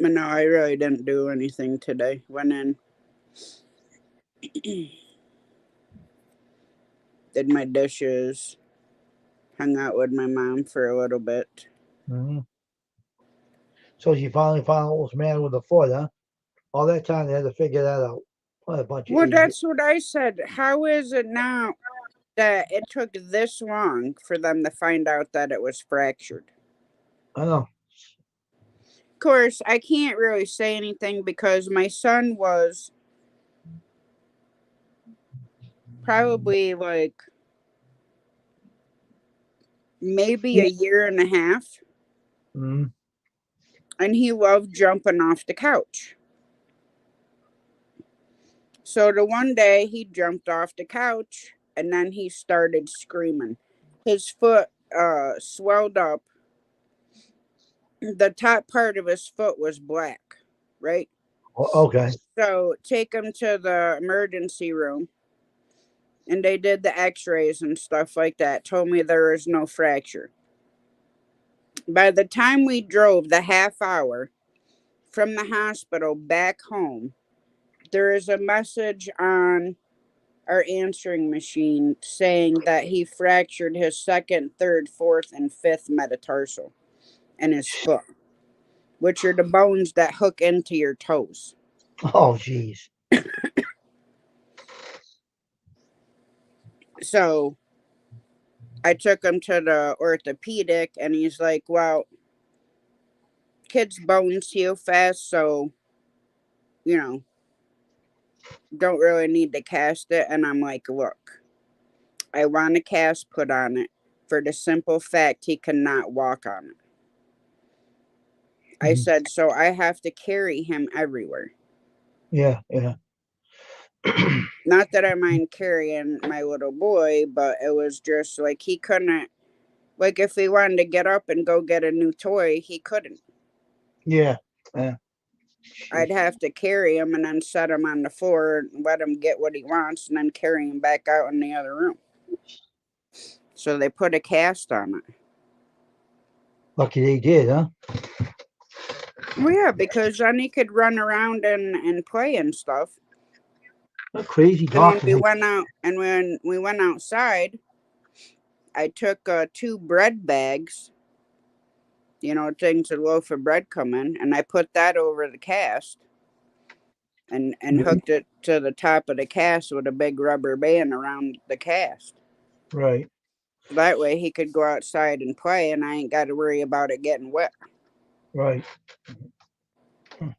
But no, I really didn't do anything today. Went in, did my dishes, hung out with my mom for a little bit. mhm. So you finally found out what was the matter with the foot, huh? All that time they had to figure that out. What a bunch of Well, idiots. that's what I said. How is it now that it took this long for them to find out that it was fractured? I know. Of course, I can't really say anything because my son was probably like maybe Yeah. a year and a half, Mm, and he loved jumping off the couch. So the one day he jumped off the couch and then he started screaming. His foot swelled up. The top part of his foot was black, right? okay. So take him to the emergency room and they did the x-rays and stuff like that. Told me there was no fracture. By the time we drove the half hour from the hospital back home, there is a message on our answering machine saying that he fractured his second, third, fourth, and fifth metatarsal in his foot, which are the bones that hook into your toes. Oh, jeez. So I took him to the orthopedic, and he's like, "Well, kids' bones heal fast, so you know, don't really need to cast it." And I'm like, "Look, I want a cast put on it for the simple fact he cannot walk on it." I Mhm. said, "So I have to carry him everywhere." Yeah, yeah. Not that I mind carrying my little boy, but it was just like he couldn't, like, if he wanted to get up and go get a new toy, he couldn't. Yeah. Yeah. I'd Jeez. have to carry him and then set him on the floor and let him get what he wants and then carry him back out in the other room. So they put a cast on it. Lucky they did, huh? Well, yeah, because then he could run around and play and stuff. What crazy And when doctors we they. went out, and when we went outside, I took two bread bags, things a loaf of bread come in, and I put that over the cast and Mhm. hooked it to the top of the cast with a big rubber band around the cast. Right, That way he could go outside and play, and I ain't got to worry about it getting wet. right. Hmm,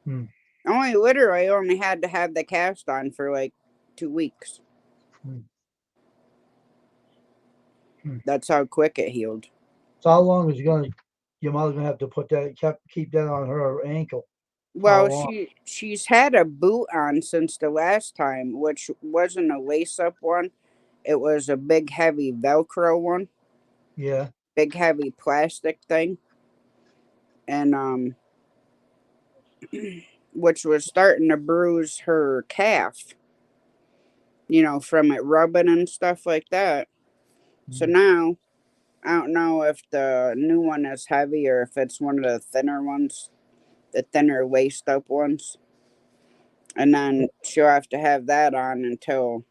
hmm, Only literally only had to have the cast on for like 2 weeks. hmm. Hmm. That's how quick it healed. So how long is your mother's gonna have to keep that on her ankle? How Well, long? she's had a boot on since the last time, which wasn't a lace up one. It was a big heavy Velcro one, Yeah. big heavy plastic thing, and which was starting to bruise her calf. From it rubbing and stuff like that. So Mm. now I don't know if the new one is heavy or if it's one of the thinner ones, the thinner laced up ones. And then she'll have to have that on until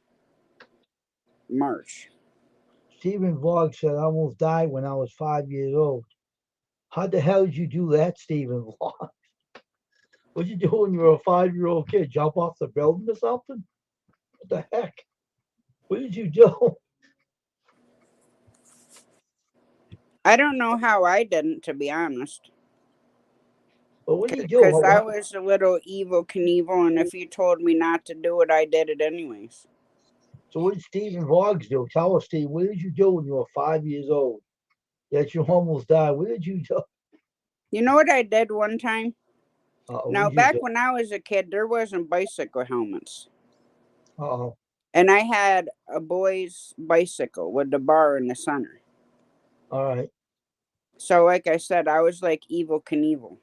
March. Stephen Vlog said I almost died when I was 5 years old. How the hell did you do that, Stephen Vlog? What'd you do when you were a 5-year-old kid? Jump off the building or something? What the heck? What did you do? I don't know how I didn't, to be honest. But what did you do? Because I was a little evil Knievel, and if you told me not to do it, I did it anyways. So what did Stephen Vlogs do? Tell us, Steve. What did you do when you were 5 years old? That you almost died. What did you do? You know what I did one time? What Now, did you back do? when I was a kid, there wasn't bicycle helmets. Oh, And I had a boy's bicycle with the bar in the center. all right. So, like I said, I was like evil Knievel.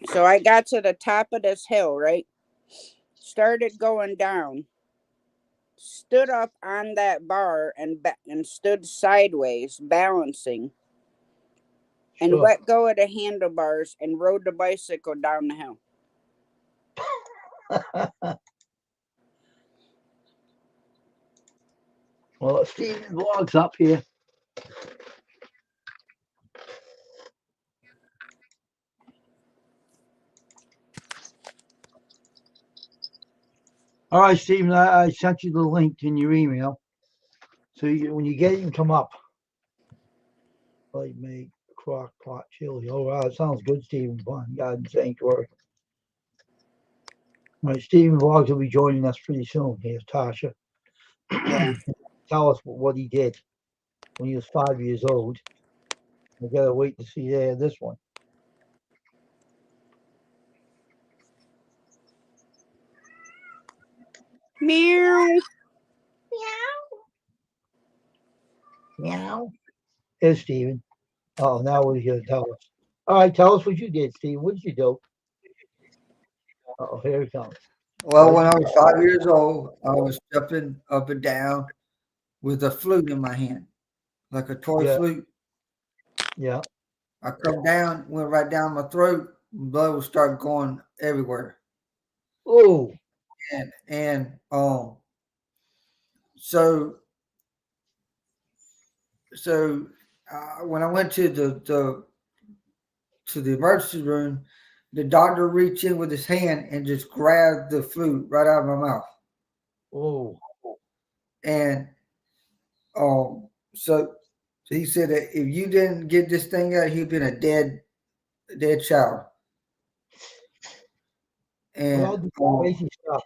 So I got to the top of this hill, right? Started going down, stood up on that bar and stood sideways, balancing, and Sure. let go of the handlebars and rode the bicycle down the hill. Well, Stephen Vlogs up here. All right, Stephen. I sent you the link in your email. So when you get it, you can come up. Like make crock pot chili. Oh wow, it sounds good, Stephen. Fun. God sanctuary. All right, Stephen Vlogs will be joining us pretty soon. Here's Tasha. Yeah. Tell us what he did when he was 5 years old. We gotta wait to see this one. Meow. Meow. Here's Stephen. Oh, now what are you gonna tell us? All right, tell us what you did, Stephen. What did you do? Oh, here he comes. Well, What when did I you was 5 years old, I was jumping up and down with a flute in my hand, like a toy Yeah, flute. yeah. I come down, went right down my throat, blood would start going everywhere. Oh, And so so when I went to the emergency room, the doctor reached in with his hand and just grabbed the flute right out of my mouth. oh. And so he said that if you didn't get this thing out, he'd been a dead child. We And all do crazy stuff.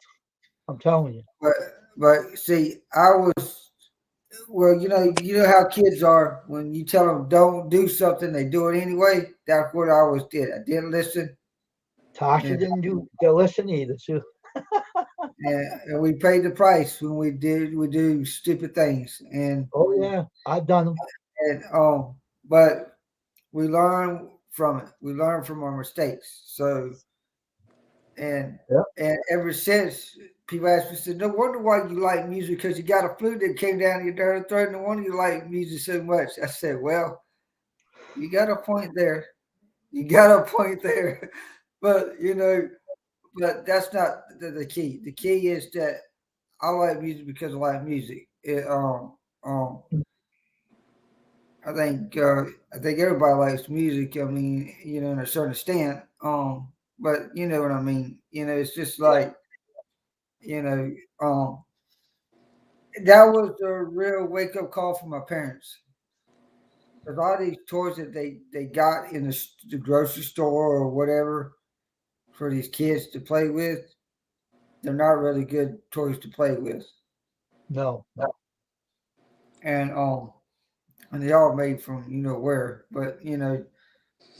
I'm telling you. but but see, I was well, you know how kids are when you tell them don't do something, they do it anyway. That's what I always did. I didn't listen, Tasha and didn't listen either. So, and we paid the price when we do stupid things, oh yeah, I've done them. and but we learn from it. We learn from our mistakes. So and Yeah. and ever since people ask me, said, no wonder why you like music because you got a flute that came down your darn throat. No wonder you like music so much. I said, well, you got a point there. You got a point there. But but that's not the key. The key is that I like music because I like music. Um, I think everybody likes music. I mean, in a certain extent. But you know what I mean. It's just Yeah. like you know, that was a real wake up call for my parents. Because all these toys that they got in the grocery store or whatever for these kids to play with, they're not really good toys to play with. No, no. And and they all made from where, but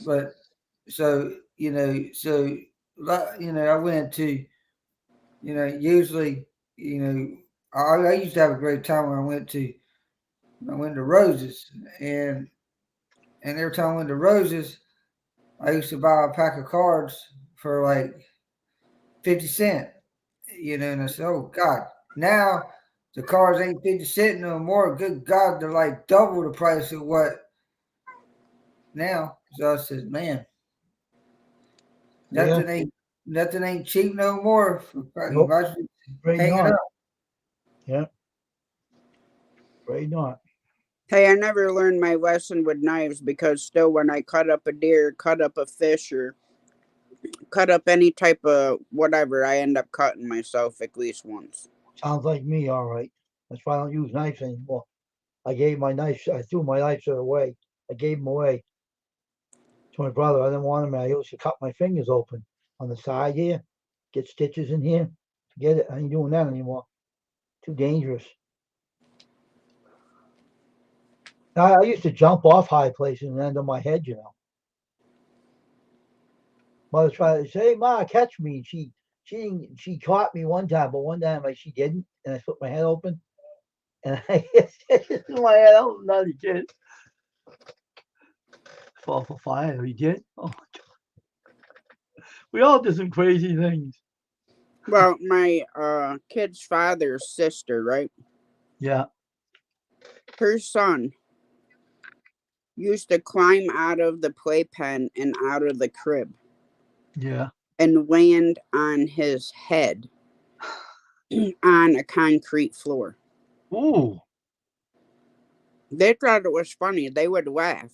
but so I went to usually I used to have a great time when I went to Roses, and every time I went to Roses, I used to buy a pack of cards for like 50 cent, and I said, oh God, now the cards ain't 50 cent no more. Good God, they're like double the price of what now. So I said, man, Yeah. nothing ain't cheap no more. You Nope. might as well Afraid hang it not. up. Yeah. Afraid not. Hey, I never learned my lesson with knives because still, when I cut up a deer, cut up a fish, or cut up any type of whatever, I end up cutting myself at least once. Sounds like me, all right. That's why I don't use knives anymore. I gave my knives. I threw my knives away. I gave them away to my brother. I didn't want them. I used to cut my fingers open on the side here, get stitches in here. Forget it. I ain't doing that anymore. Too dangerous. I used to jump off high places and end on my head. Mother tried to say, "Hey, Ma, catch me." She caught me one time, but one time she didn't, and I split my head open, and I hit my head. I was not a kid. Fall for fire. You did? Oh, we all did some crazy things. Well, my kid's father's sister, right? Yeah, Her son used to climb out of the playpen and out of the crib yeah. and land on his head on a concrete floor. Ooh, They thought it was funny. They would laugh.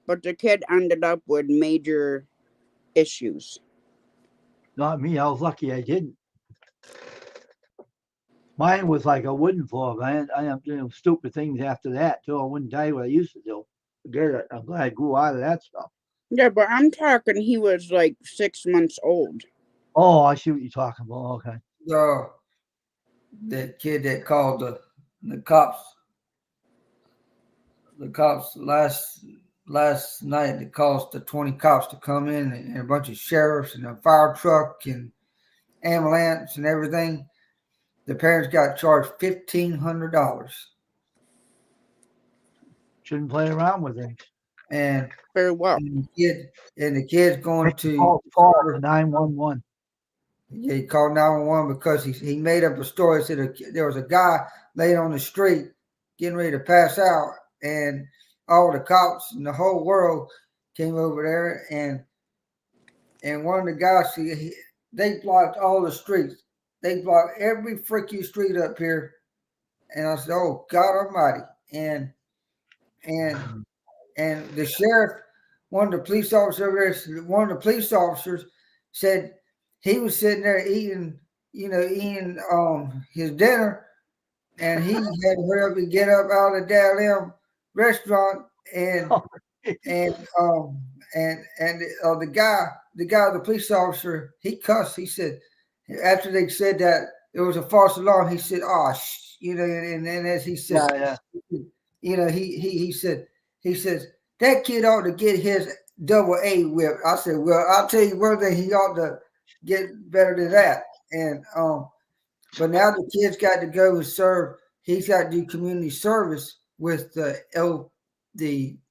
But the kid ended up with major issues. not me. I was lucky I didn't. Mine was like a wooden floor, man. I am doing stupid things after that too. I wouldn't tell you what I used to do. Forget it. I'm glad I grew out of that stuff. Yeah, but I'm talking he was like 6 months old. Oh, I see what you're talking about. Okay. Uh, that kid that called the cops, last night, that caused the 20 cops to come in, and a bunch of sheriffs and a fire truck and ambulance and everything. The parents got charged $1,500, Shouldn't play around with things. and For what? the kid's going Make the to call to 911. yeah, he called 911 because he made up a story. He said there was a guy laying on the street getting ready to pass out, and all the cops in the whole world came over there, and one of the guys, they blocked all the streets. They blocked every freaking street up here, and I said, "Oh God Almighty!" And the sheriff, one of the police officers over there, one of the police officers said he was sitting there eating his dinner, and he had to hurry up and get up out of the damn restaurant, and and um the police officer, he cussed. He said, after they said that it was a false alarm, he said, "Oh, and as he said, Yeah, yeah. he said, he says that kid ought to get his double A whip. I said, well, I'll tell you one thing, he ought to get better than that. And but now the kid's got to go and serve. He's got to do community service with the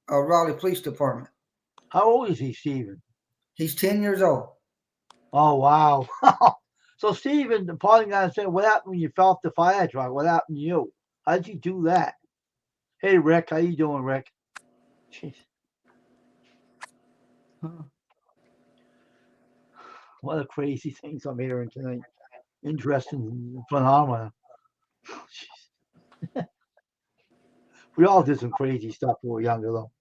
Raleigh Police Department. How old is he, Steven? He's 10 years old. Oh, wow. So, Steven, the parting guy said, what happened when you fell off the fire truck? What happened to you? How did you do that? Hey, Rick. How you doing, Rick? Jeez. Huh. What a crazy things I'm hearing tonight. Interesting phenomena. We all did some crazy stuff when we were younger, though.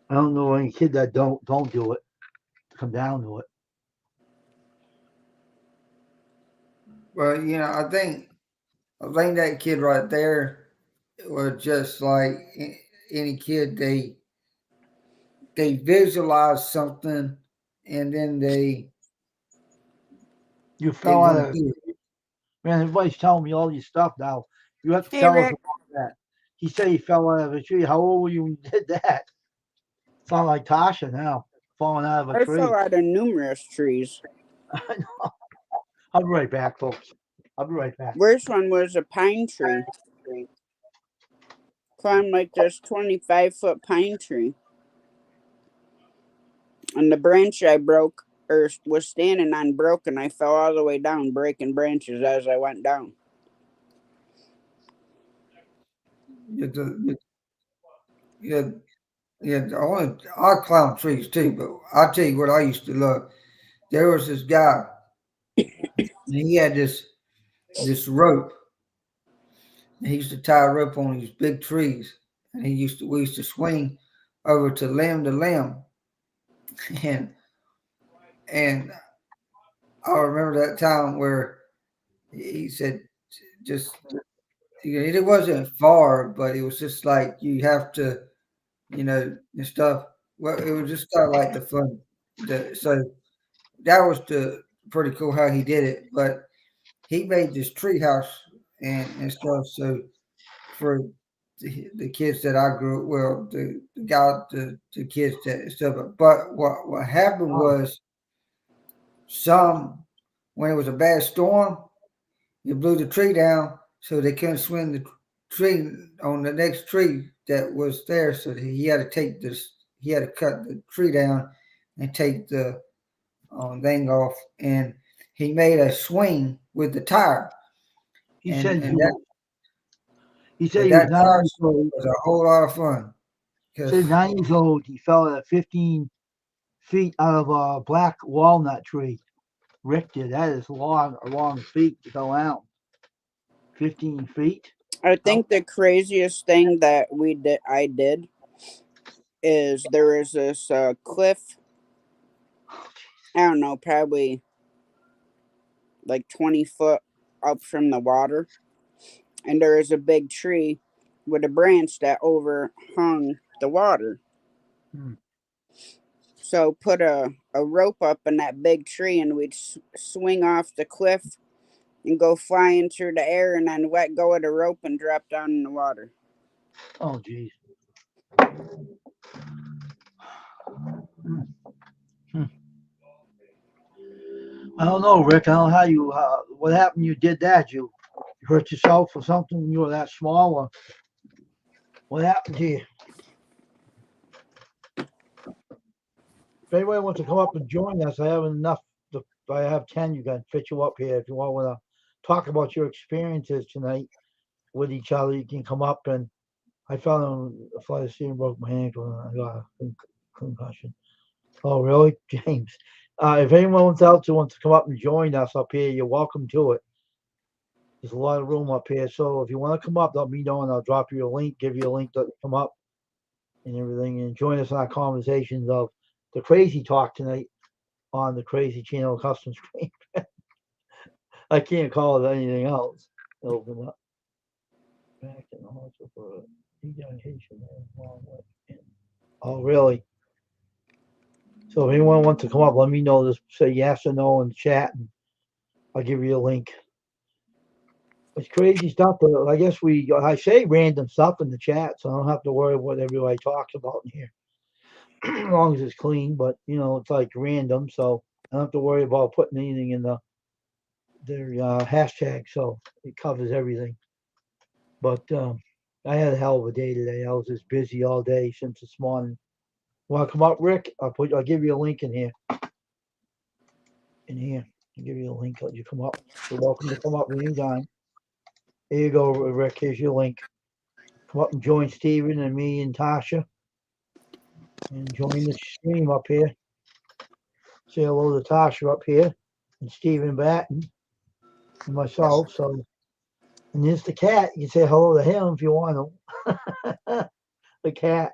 I don't know any kid that don't do it. Come down to it. Well, I think that kid right there was just like any kid. They visualize something, and then You they fell out want to of do it. man. Everybody's telling me all these stuff now. You have to Hey, tell us Rick. about that. He said he fell out of a tree. How old were you when you did that? Sound like Tasha now, falling out of a I fell tree. out of numerous trees. I'll be right back, folks. I'll be right back. Worst one was a pine tree. Climbed like this 25-foot pine tree. And the branch I broke or was standing on broke, and I fell all the way down, breaking branches as I went down. Yeah, yeah, yeah. I climb trees too, but I'll tell you what I used to love. There was this guy, and he had this rope. And he used to tie a rope on these big trees, and we used to swing over to limb, and and I remember that time where he said just it wasn't far, but it was just like you have to, and stuff. Well, it was just kind of like the fun. So that was the pretty cool how he did it. But he made this tree house and stuff. So for the kids that I grew up, well, the kids that stuff. But what happened Oh, was some when it was a bad storm, it blew the tree down, so they couldn't swing the tree on the next tree that was there. So he had to he had to cut the tree down and take the thing off, and he made a swing with the tire, he said and that he said but he was that 9 years tire old. was a whole lot of fun He because said 9 years old. He fell at 15 feet out of a black walnut tree. Rick did. That is a long feet to go out. 15 feet. I How? think the craziest thing that I did, is there was this cliff. I don't know, probably like 20 foot up from the water, and there is a big tree with a branch that overhung the water. Hmm. So put a rope up in that big tree, and we'd swing off the cliff and go flying through the air, and then let go of the rope and drop down in the water. Oh, geez. Hmm. Hmm. I don't know, Rick. I don't know how you. What happened? You did that? You hurt yourself or something? When you were that small, or what happened to you? If anybody wants to come up and join us, I have enough. If I have 10, you can fit you up here. If you want to talk about your experiences tonight with each other, you can come up. And I fell on a flight of stairs and broke my ankle, and I got a concussion. Oh, really, James? If anyone else wants to come up and join us up here, you're welcome to it. There's a lot of room up here, so if you want to come up, let me know, and I'll drop you a link, give you a link to come up and everything, and join us in our conversations of the crazy talk tonight on the Crazy Channel Custom Screen. I can't call it anything else. Open up back in the hospital for dehydration. Oh, really? So if anyone wants to come up, let me know. Just say yes or no in the chat, and I'll give you a link. It's crazy stuff, but I guess I say random stuff in the chat, so I don't have to worry what everybody talks about in here. As long as it's clean, but it's like random, so I don't have to worry about putting anything in their hashtag, so it covers everything. But I had a hell of a day today. I was just busy all day since this morning. Want to come up, Rick? I'll give you a link in here. In here, I'll give you a link. Let you come up. You're welcome to come up anytime. Here you go, Rick. Here's your link. Come up and join Steven and me and Tasha, and join the stream up here. Say hello to Tasha up here, and Stephen Batten, and myself. So, and there's the cat. You can say hello to him if you want to. The cat.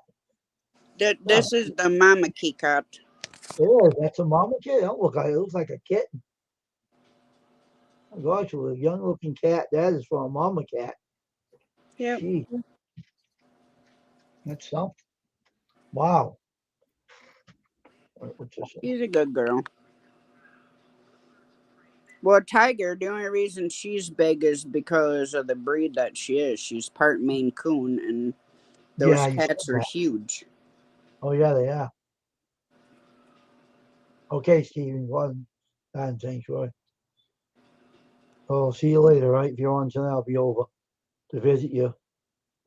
Oh, This is the mama key cat. it is. That's a mama kid. It looks like a kitten. Oh gosh, a young looking cat. That is from a mama cat. Yep. Gee, that's something. Wow. What's this? She's a good girl. Well, Tiger, the only reason she's big is because of the breed that she is. She's part Maine Coon, and those Yeah, you said cats are that. huge. Oh, yeah, they are. Okay, Steven, one time, thanks, Roy. Oh, see you later, right? If you're on tonight, I'll be over to visit you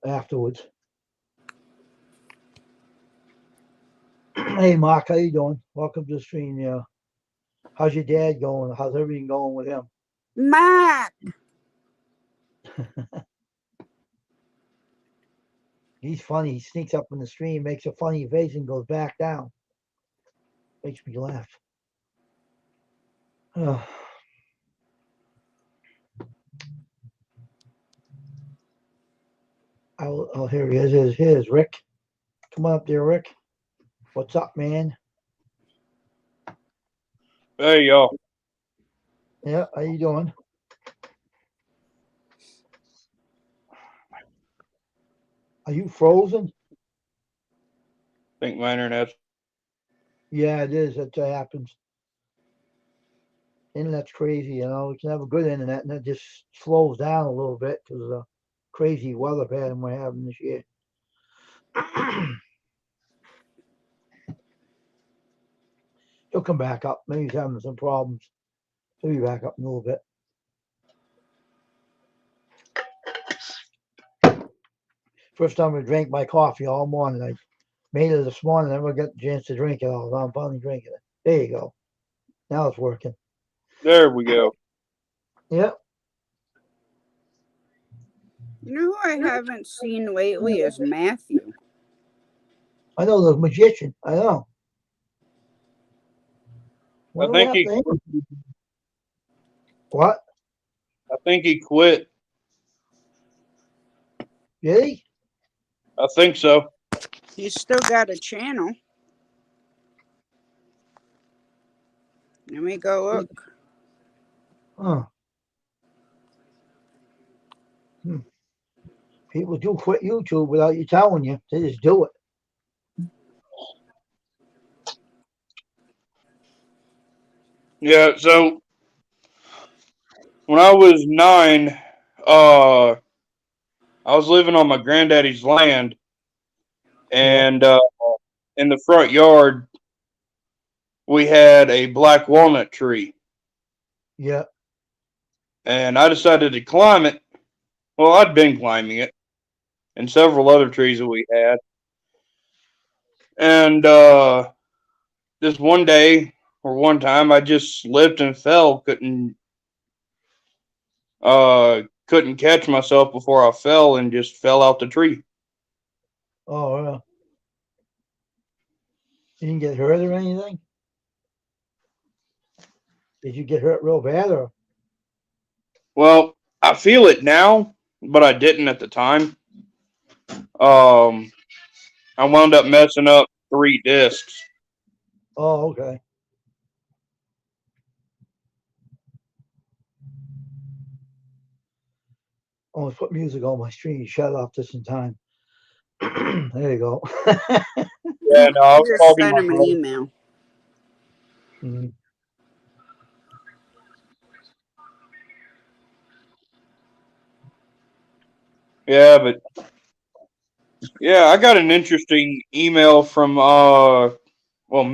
afterwards. Hey, Mark, how you doing? Welcome to the stream. Yeah, how's your dad going? How's everything going with him? Mac! He's funny. He sneaks up in the stream, makes a funny face, and goes back down. Makes me laugh. Oh, here he is. Here's Rick. Come on up there, Rick. What's up, man? Hey, y'all. Yeah, how you doing? Are you frozen? I think my internet's. Yeah, it is. That happens. Internet's crazy, you know. You can have a good internet, and it just slows down a little bit because of the crazy weather pattern we're having this year. He'll come back up. Maybe he's having some problems. He'll be back up in a little bit. First time I drank my coffee all morning. I made it this morning. I never got the chance to drink it all. I'm finally drinking it. There you go. Now it's working. There we go. Yep. You know who I haven't seen lately is Matthew. I know the magician. I know. I think he. What? I think he quit. Did he? I think so. He's still got a channel. Let me go look. Huh. People do quit YouTube without you telling you. They just do it. Yeah. So when I was 9, I was living on my granddaddy's land, and in the front yard we had a black walnut tree, Yeah. and I decided to climb it. Well, I'd been climbing it, and several other trees that we had, and this one day or one time I just slipped and fell. Couldn't catch myself before I fell and just fell out the tree. Oh, yeah. You didn't get hurt or anything? Did you get hurt real bad or? Well, I feel it now, but I didn't at the time. I wound up messing up 3 discs. Oh, okay. Almost put music on my stream. Shut off this in time. There you go. Yeah, no, I was Just talking to send my him an brother. email. Mhm. Yeah, but yeah, I got an interesting email from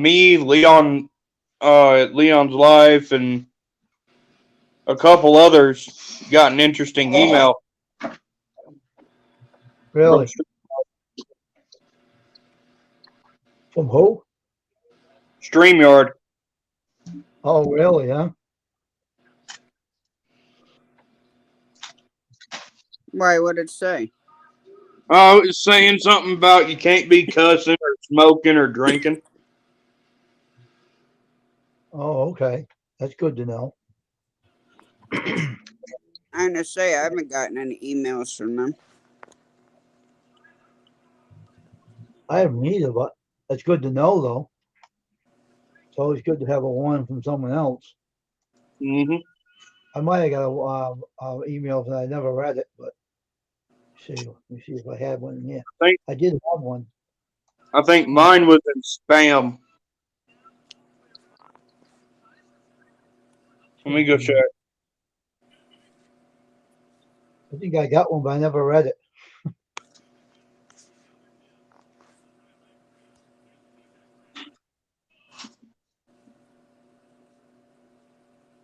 me, Leon, at Leon's Life, and a couple others got an interesting email from Really? From who? StreamYard. Oh, really? Huh? Why? What'd it say? I was saying something about you can't be cussing or smoking or drinking. Oh, okay. That's good to know. I'm gonna say I haven't gotten any emails from them. I haven't either, but that's good to know, though. It's always good to have a warning from someone else. Mm-hmm. I might have got a email that I never read it, but let me see if I had one in here. I did have one. I think mine was in spam. Let me go check. I think I got one, but I never read it.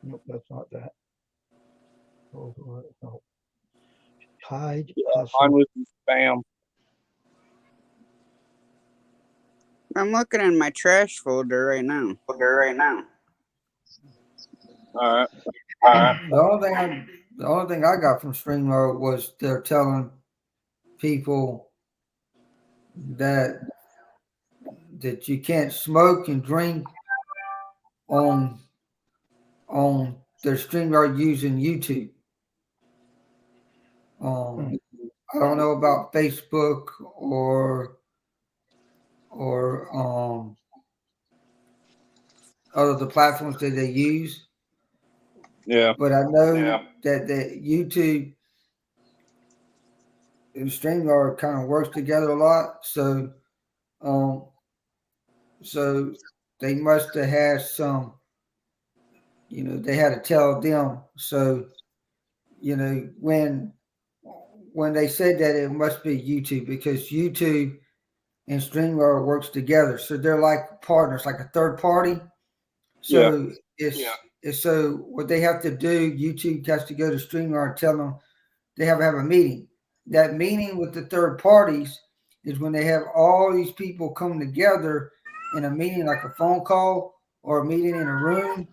Nope, that's not that. No. Tide Mine Hustle. was in spam. I'm looking in my trash folder right now. All right. The only thing I got from StreamYard was they're telling people that you can't smoke and drink on their StreamYard using YouTube. I don't know about Facebook or other the platforms that they use. Yeah. But I know that YouTube and StreamYard kind of works together a lot. So they must have had some, they had to tell them. So, when they said that, it must be YouTube, because YouTube and StreamYard works together. So they're like partners, like a third party. So so what they have to do, YouTube has to go to StreamYard and tell them they have to have a meeting. That meeting with the third parties is when they have all these people come together in a meeting, like a phone call or a meeting in a room,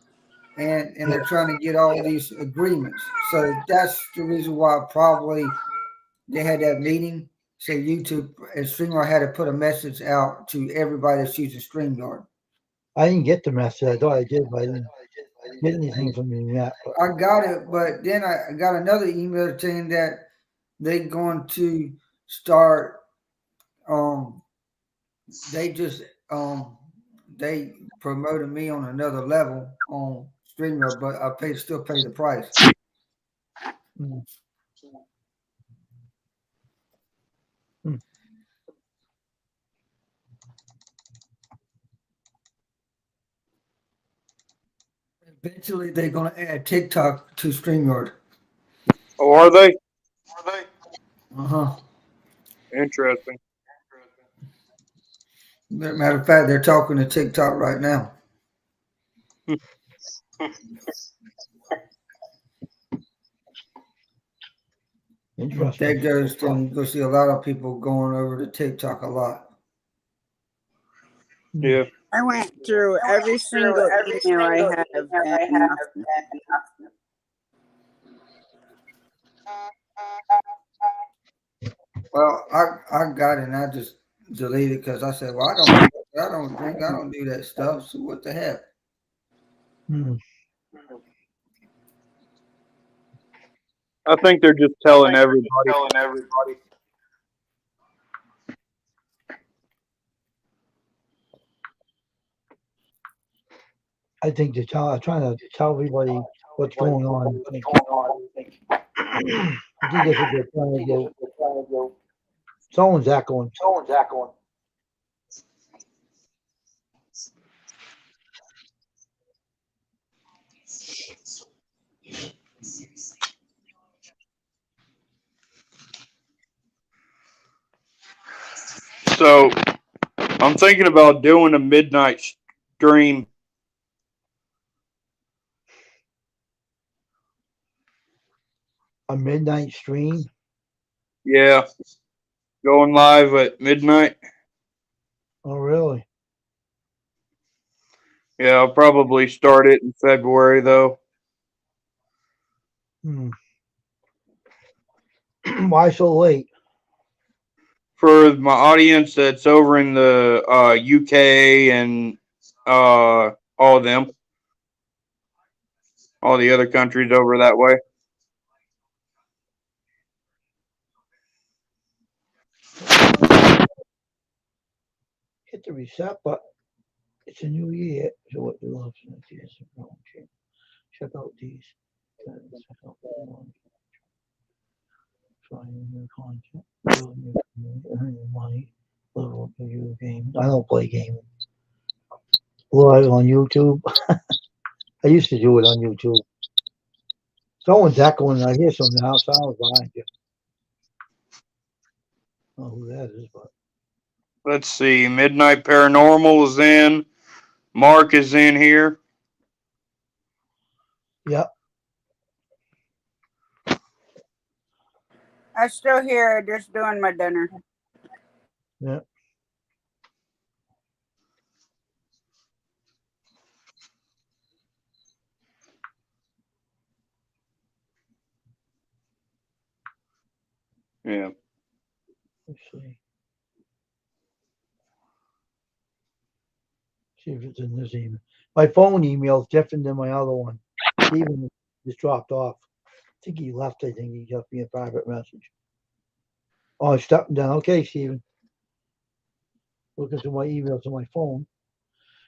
and they're trying to get all these agreements. So that's the reason why probably they had that meeting. So YouTube and StreamYard had to put a message out to everybody that's using StreamYard. I didn't get the message. I thought I did, but I didn't get anything from you yet. I got it, but then I got another email saying that they're going to start. They just they promoted me on another level on StreamYard, but I still pay the price. Mm. Eventually, they're going to add TikTok to StreamYard. Oh, are they? Interesting. Matter of fact, they're talking to TikTok right now. Interesting. That goes from, you'll see a lot of people going over to TikTok a lot. Yeah. I went through every single email I have and nothing. Well, I got it and I just deleted it because I said, well, I don't drink, I don't do that stuff. So what the heck? I think they're just telling everybody. I think they're trying to tell everybody what's going on. I think that's what they're trying to do. Someone's echoing. So I'm thinking about doing a midnight stream. A midnight stream? Yeah. Going live at midnight. Oh, really? Yeah, I'll probably start it in February though. Why so late? For my audience that's over in the UK and all of them, all the other countries over that way. Hit the reset button. It's a new year. So what you love? Check out these. Trying new content. Building new earning money. Little video game. I don't play games. Live on YouTube. I used to do it on YouTube. Someone's echoing. I hear something outside behind you. I don't know who that is, but Let's see. Midnight Paranormal is in. Mark is in here. yeah. I'm still here, just doing my dinner. Yeah. Yeah. Let's see. See if it's in this email. My phone email is different than my other one. Steven just dropped off. I think he left. I think he left me a private message. Oh, he's stepping down. Okay, Steven. Looking through my emails on my phone.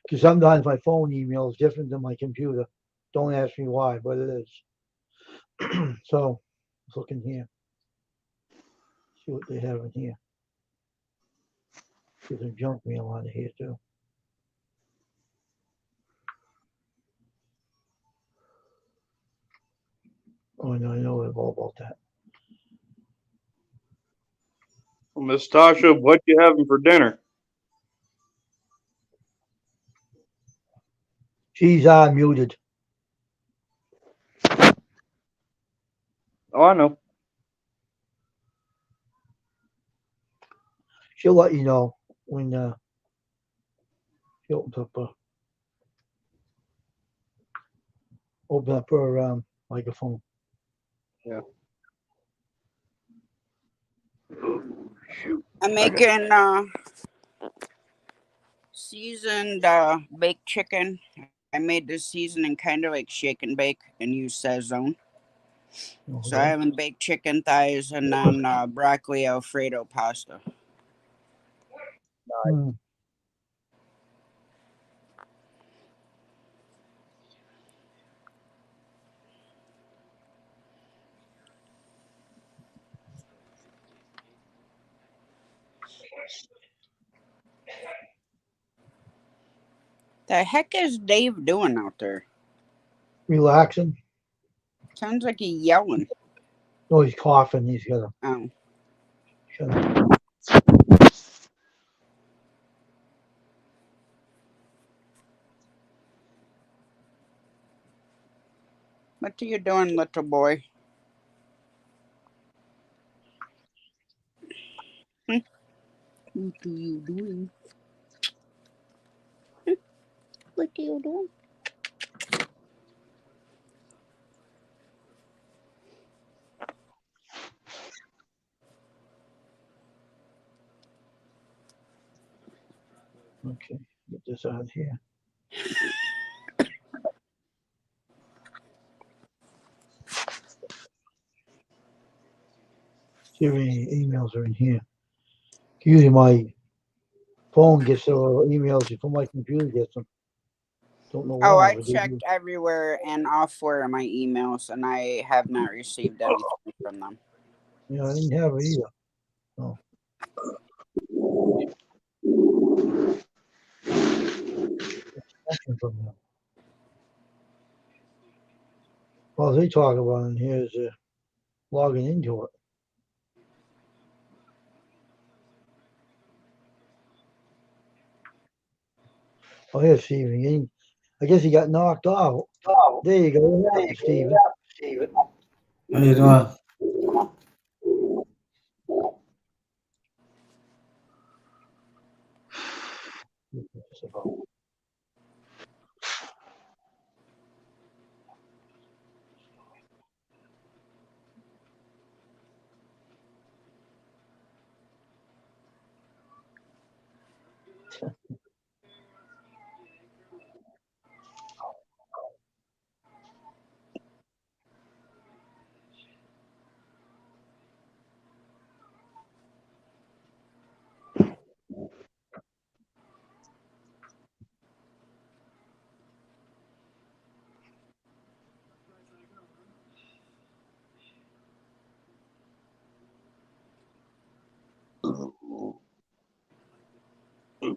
Because sometimes my phone email is different than my computer. Don't ask me why, but it is. So, let's look in here. See what they have in here. See some junk mail on here too. Oh, no, I know all about that. Miss Tasha, what you having for dinner? She's muted. Oh, I know. She'll let you know when she opens up her microphone. Yeah. I'm making seasoned baked chicken. I made this seasoning kind of like shake and bake and use Sazone. So I Okay. have baked chicken thighs and then broccoli Alfredo pasta. Hmm. The heck is Dave doing out there? Relaxing. Sounds like he's yelling. No, he's coughing. He's got a. Oh. Shut up. What are you doing, little boy? Hmm? What are you doing? What are you doing? Okay. Get this out of here. See if any emails are in here. Usually my phone gets the emails before my computer gets them. Don't know Oh, why, I but they do. checked everywhere and all 4 of my emails, and I have not received anything from them. Yeah, I didn't have it either. Oh. Nothing from them. All they talk about in here is logging into it. Oh, here's Steven. I guess he got knocked out. There you go. What happened, Steven? How you doing? What's this about?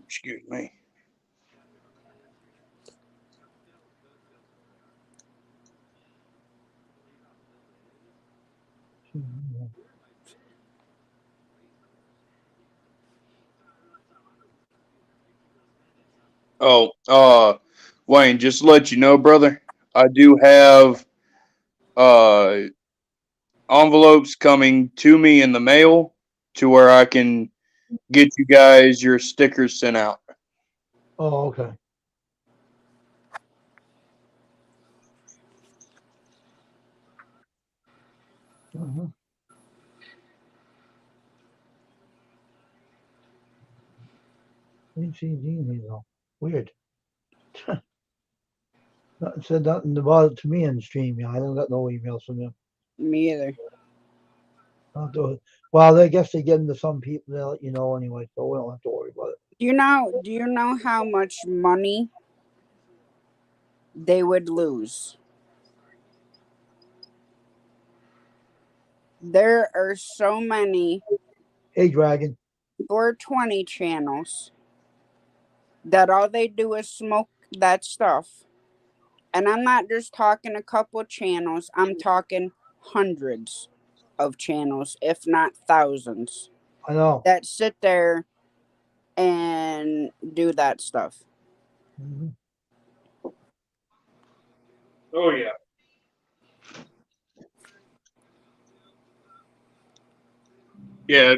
Excuse me. Wayne, just to let you know, brother, I do have uh envelopes coming to me in the mail to where I can get you guys your stickers sent out. Oh, okay. Mhm. Didn't see Dean here though. Weird. Nothing said nothing about it to me in the stream. Yeah, I don't got no emails from them. Me either. I'll do it. Well, I guess they get them to some people. They'll let you know anyway, so we don't have to worry about it. Do you know how much money they would lose? There are so many Hey, Dragon. 420 channels that all they do is smoke that stuff. And I'm not just talking a couple channels, I'm talking hundreds of channels, if not thousands, I know. that sit there and do that stuff. Mhm. Oh yeah. Yeah,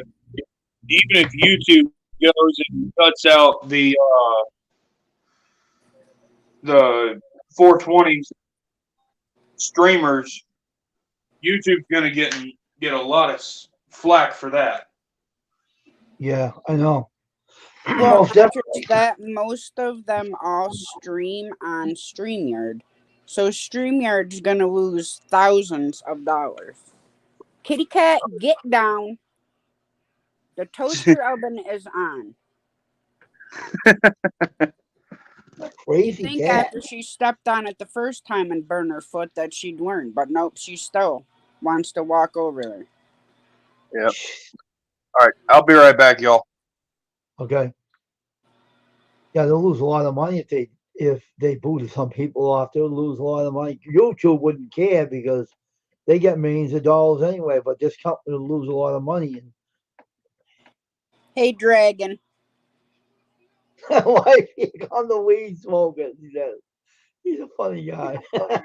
even if YouTube goes and cuts out the 420 streamers, YouTube's gonna get a lot of flack for that. Yeah, I know. Well, Most not just definitely. that, most of them all stream on StreamYard. So StreamYard's gonna lose thousands of dollars. Kitty cat, get down. The toaster oven is on. You Crazy think cat. after she stepped on it the first time and burned her foot that she'd learn, but nope, she still wants to walk over there. Yep. All right, I'll be right back, y'all. Okay. Yeah, they'll lose a lot of money if they booted some people off. They'll lose a lot of money. YouTube wouldn't care because they get millions of dollars anyway, but this company will lose a lot of money. Hey, Dragon. And why pick on the weed smoker? He says he's a funny guy. I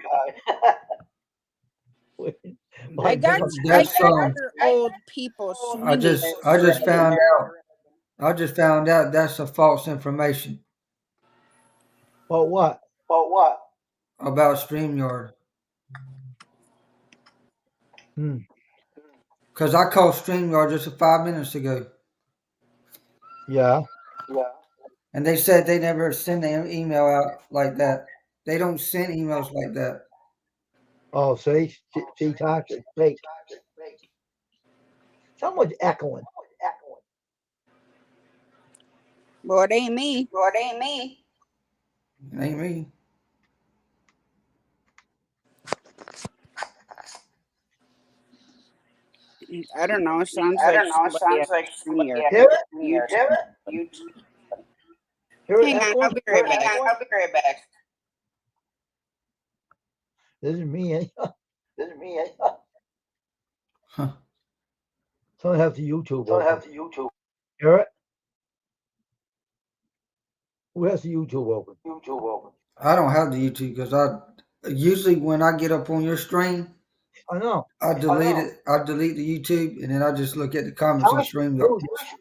Why pick got on I That's got your old people I swinging just it I just already. found out. I just found out that's a false information about what? about StreamYard. Hmm. Because I called StreamYard just 5 minutes ago, Yeah. and they said they never send an email out like that. They don't send emails like that. Oh, see, toxic, fake. Someone's echoing. Well, it ain't me. It ain't me. I don't know. It sounds like somebody at StreamYard. Hear it? YouTube. Hear it Hang on, I'll echoing? be right back. This is me. Eh? Huh. Someone has the YouTube open. Hear it? Who has the YouTube open? I don't have the YouTube because I usually when I get up on your stream, I know. I delete it. I delete the YouTube and then I just look at the comments on Toxic StreamYard. knows it.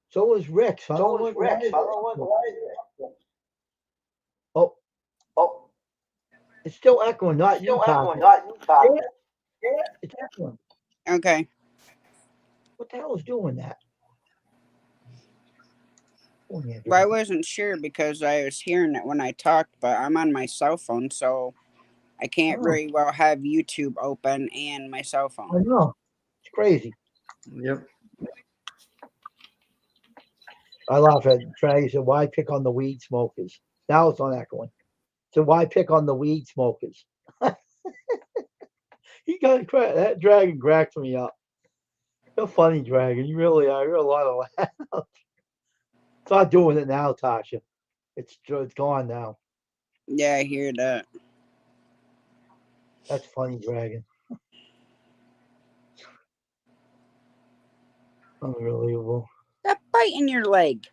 So is Rex. I don't know why is it. Oh, it's still echoing, not you talking. Hear it? It's echoing. Okay. What the hell is doing that? Oh, yeah, Well, I wasn't sure because I was hearing it when I talked, but I'm on my cell phone, so I can't Oh. very well have YouTube open and my cell I phone. know. It's crazy. Yep. I laugh at Trey. Said, "Why pick on the weed smokers?" Now it's on echoing. So why pick on the weed smokers? He got crack. That dragon cracks me up. You're a funny dragon. You really are. You're a lot of laugh. Start doing it now, Tasha. It's gone now. Yeah, I hear that. That's funny, dragon. Unbelievable. Stop biting your leg.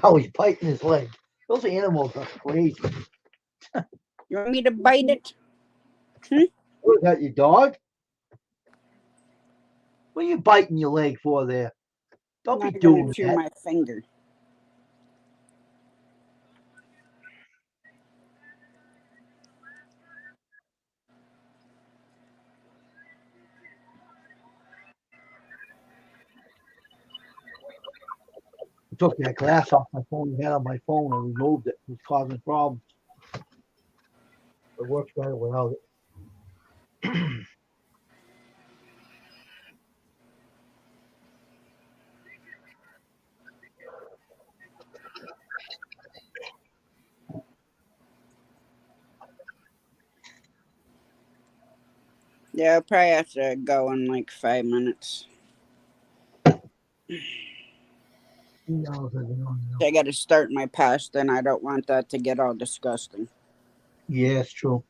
Oh, he's biting his leg. Those animals are crazy. You want me to bite it? What is that, your dog? What are you biting your leg for there? I'm Don't be not gonna doing chew that. my finger. I took that glass off my phone I had on my phone and removed it. It was causing problems. It works better without it. Yeah, I'll probably have to go in like 5 minutes. I gotta start my pasta and I don't want that to get all disgusting. Yeah, it's true.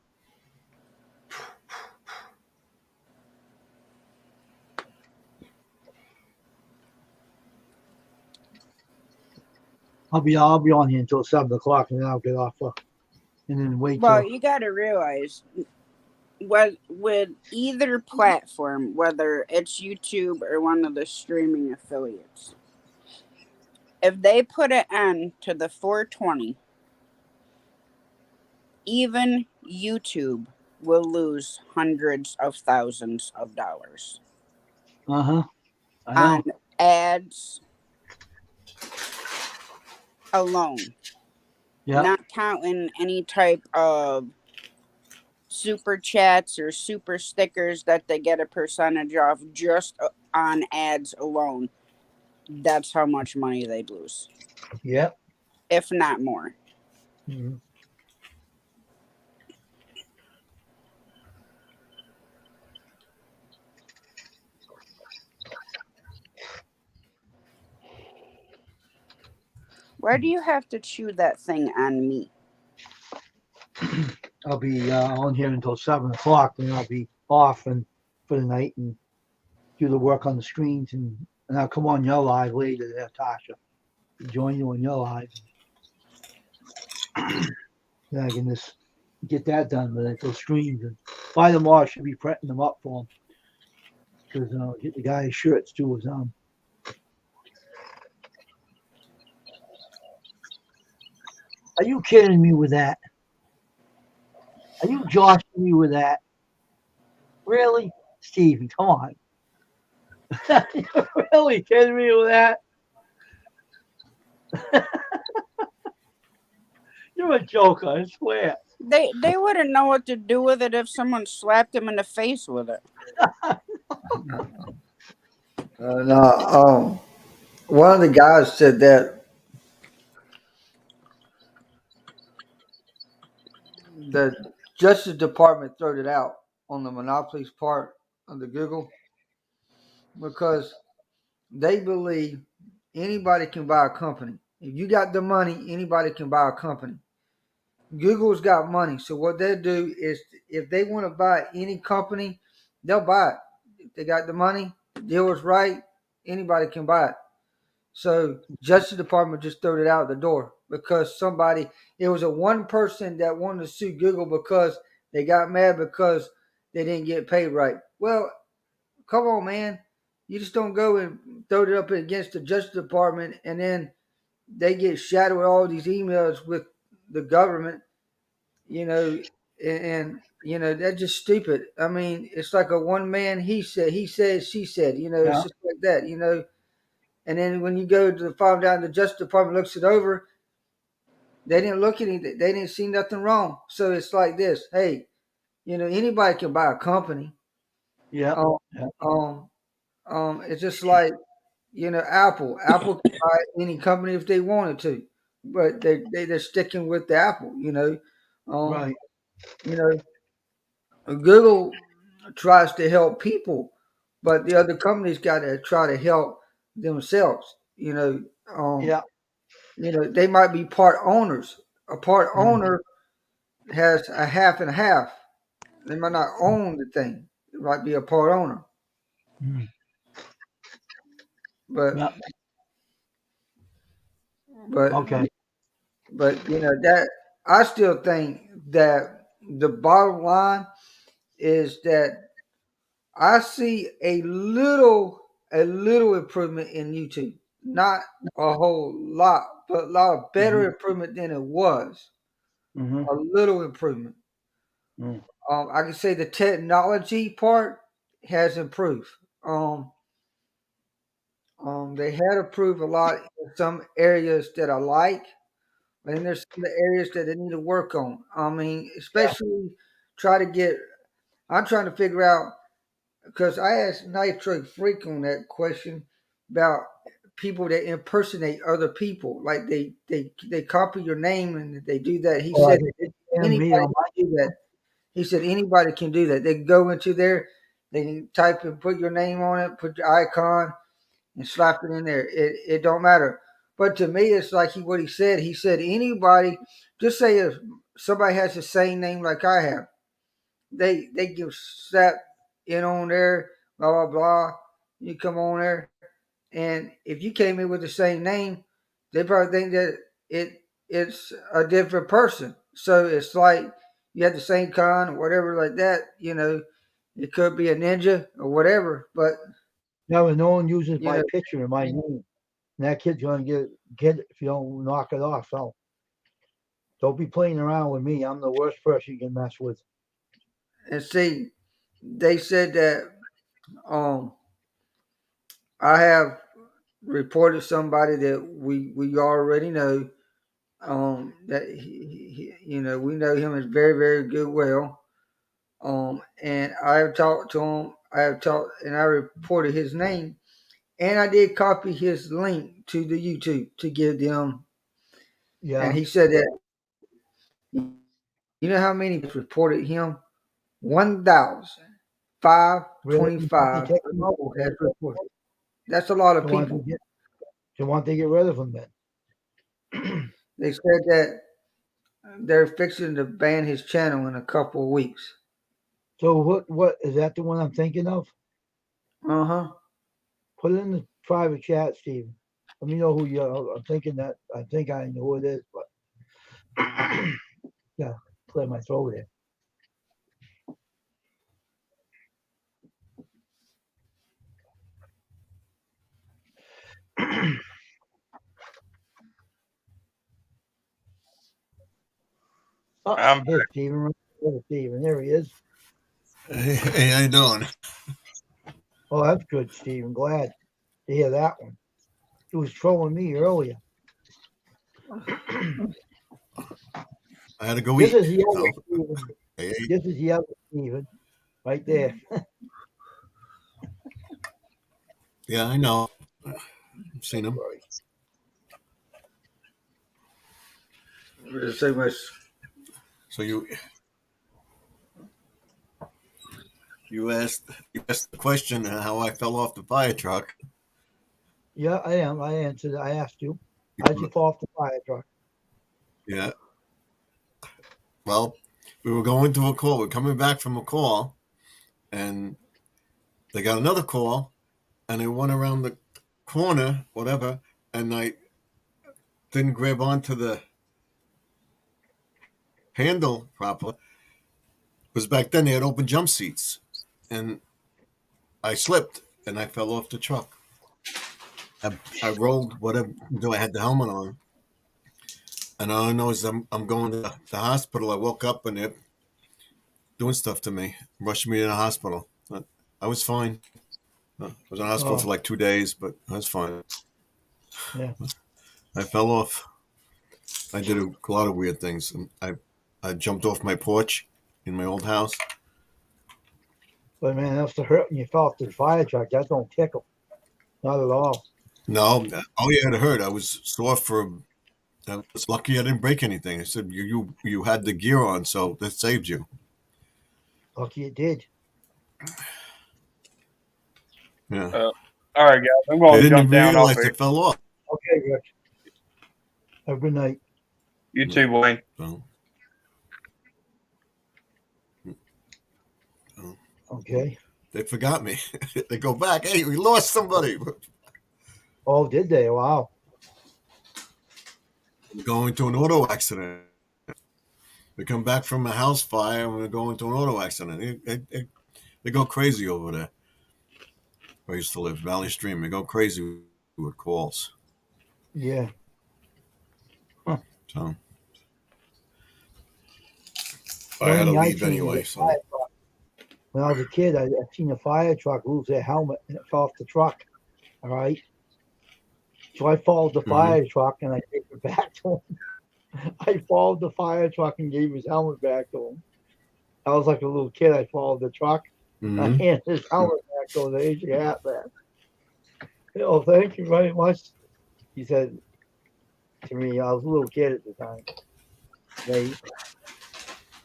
I'll be on here until 7 o'clock and then I'll get off and then wait Well, till you gotta realize with either platform, whether it's YouTube or one of the streaming affiliates, if they put an end to the 420, even YouTube will lose hundreds of thousands of dollars I on know. ads alone, Yeah. not counting any type of super chats or super stickers that they get a percentage off just on ads alone. That's how much money they'd lose, Yeah. if not more. Mm-hmm. Why do you have to chew that thing on me? I'll be on here until 7 o'clock, then I'll be off and for the night and do the work on the screens and I'll come on your live later there, Tasha. Join you on your live. Then I can just get that done with those screens and by tomorrow I should be printing them up for him because get the guy's shirts too. Was Are you kidding me with that? Are you joshing me with that? Really, Steven? Come on. You're really kidding me with that? You're a joker, I swear. They wouldn't know what to do with it if someone slapped them in the face with it. No, one of the guys said that the Justice Department threw it out on the monopolies part of the Google because they believe anybody can buy a company. If you got the money, anybody can buy a company. Google's got money, so what they do is if they want to buy any company, they'll buy it. If they got the money, the deal is right, anybody can buy it. So Justice Department just threw it out the door because it was a one person that wanted to sue Google because they got mad because they didn't get paid right. Well, come on, man. You just don't go and throw it up against the Justice Department and then they get shadowed with all these emails with the government, you know, and that's just stupid. I mean, it's like a one man he said, she said, it's Yeah, just like that. And then when you go to find out the Justice Department looks it over, they didn't look at anything. They didn't see nothing wrong. So it's like this. Hey, anybody can buy a company. yeah, Um, yeah. it's just like Apple. Apple can buy any company if they wanted to, but they're sticking with the Apple. Um, Right. you know, Google tries to help people, but the other companies got to try to help themselves. Um, Yeah. they might be part owners. A part Mm. owner has a half and a half. They might not own the thing. It might be a part owner. Mm. But Yeah. But Okay. but that I still think that the bottom line is that I see a little improvement in YouTube. Not a whole lot, but a lot of better improvement than it was. Mm-hmm. A little improvement. Mm. I can say the technology part has improved. Um, they had improved a lot in some areas that I like, but then there's some areas that they need to work on. I mean, Yeah. especially try to get. I'm trying to figure out because I asked Nitro Freak on that question about people that impersonate other people, like they copy your name and they do that. He Oh, I said think it's anybody me on my. can do that. He said anybody can do that. They can go into there, they can type and put your name on it, put your icon, and slap it in there. It don't matter. But to me, it's like what he said. He said anybody, just say if somebody has the same name like I have, they give slap in on there, blah blah blah. You come on there, and if you came in with the same name, they probably think that it's a different person. So it's like you have the same con or whatever like that. It could be a ninja or whatever. But Yeah, but no one uses you my know, picture and my name. And that kid's gonna get it if you don't knock it off. So don't be playing around with me. I'm the worst person you can mess with. and see, they said that um I have reported somebody that we already know. That we know him as very very good. Well, and I have talked to him. I have talked and I reported his name, and I did copy his link to the YouTube to give them. And Yeah. he said that you know how many reported him? 1,525 Really? You want to take them out? people has reported. That's a lot of You want to people. get you want to get rid of them then? They said that they're fixing to ban his channel in a couple of weeks. So what is that the one I'm thinking of? Uh huh. Put it in the private chat, Steve. Let me know who you are. I'm thinking that I think I know who it is, but yeah, clear my throat here. Oh, I'm here's Steven. There's Steven. There he is. Hey, how you doing? Oh, that's good, Steven. Glad to hear that one. He was trolling me earlier. I had to go This eat. is the other So, Steven. hey, This is the other Steven right there. yeah, I know. I've seen him. Sorry. There's so much. So you asked the question how I fell off the fire truck. Yeah, I am. I answered. I asked you. How'd you fall off the fire truck? Yeah. Well, we were going to a call. We're coming back from a call, and they got another call, and they went around the corner, whatever, and I didn't grab onto the handle properly. Because back then they had open jump seats, and I slipped and I fell off the truck. I rolled whatever. I had the helmet on, and all I know is I'm going to the hospital. I woke up and they're doing stuff to me, rushing me to the hospital. I was fine. I was in the hospital for Oh, like 2 days, but I was fine. yeah. I fell off. I did a lot of weird things. I jumped off my porch in my old house. But man, that's the hurt when you fell off the fire truck. That don't tickle. Not at all. No, all you had to hurt. I was sore for. I was lucky I didn't break anything. I said you had the gear on, so that saved you. Lucky it did. Yeah, all right, guys. I'm they going to didn't jump even down off realize here. it fell off. Okay, Rich. Have a good night. You too, Wayne. So, Okay. they forgot me. They go back. Hey, we lost somebody. Oh, did they? Wow. we're going to an auto accident. We come back from a house fire and we're going to an auto accident. They go crazy over there. Where I used to live, Valley Stream. They go crazy with calls. Yeah. So I The had to only thing I leave seen was anyway. a So fire truck. When I was a kid, I seen a fire truck lose their helmet and it fell off the truck. All right. So I followed the fire truck and I gave it back to him. I followed the fire truck and gave his helmet back to him. I was like a little kid. I followed the truck. I handed his helmet back to him. Here's your hat back. Oh, thank you very much. He said to me, I was a little kid at the time.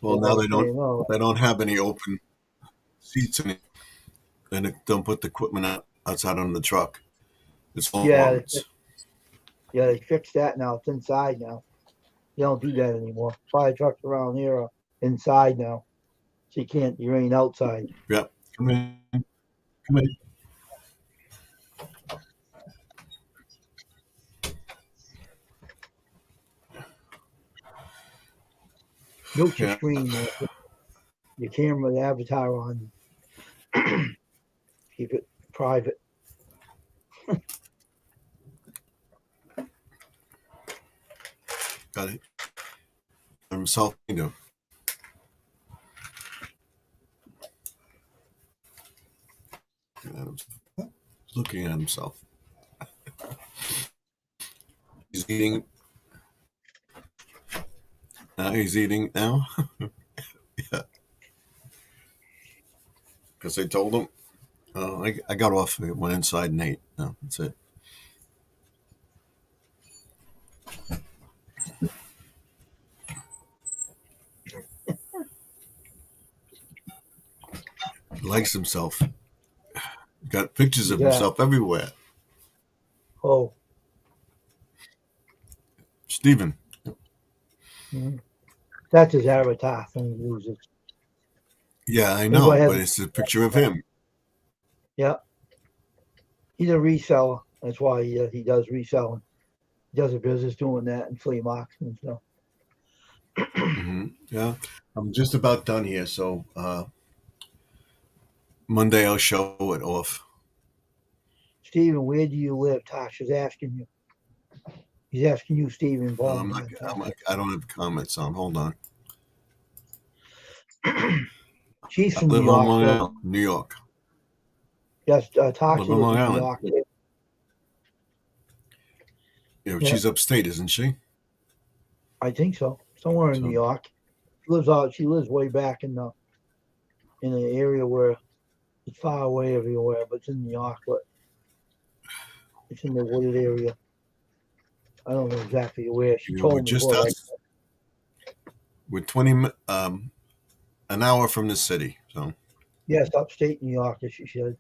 well, I now was saying, oh, they don't have any open seats in it, and they don't put the equipment outside on the truck. It's all yeah, apartments. they fixed that now. It's inside now. They don't do that anymore. Fire trucks around here are inside now. So you ain't outside. Yep. Come in. Come in. Mute your Yeah. screen there. Your camera, the avatar on. Keep it private. Got it. Himself, looking at himself. He's eating. He's eating now. Yeah. Because I told him. I got off. I went inside and ate. No, that's it. He likes himself. Got pictures of Yeah. himself everywhere. Oh. Stephen. Mhm. That's his avatar when he loses. Yeah, I Maybe know, I had- but it's a picture of him. Yeah. He's a reseller. That's why he does reselling. He does a business doing that and flea markets and stuff. Yeah, I'm just about done here, so Monday I'll show it off. Stephen, where do you live? Tasha's asking you. He's asking you, Stephen. I don't have comments on. Hold on. She's I from New live on York. Long So Island, New York. yes, Live Tasha on lives Long in New Island. York. Yeah, Yeah. she's upstate, isn't she? I think so. Somewhere in So- New York. She lives way back in the area where it's far away everywhere, but it's in New York, but it's in the wooded area. I don't know exactly where. She We're told me. just out. We're 20 an hour from the city. So Yes, upstate New York, as she said.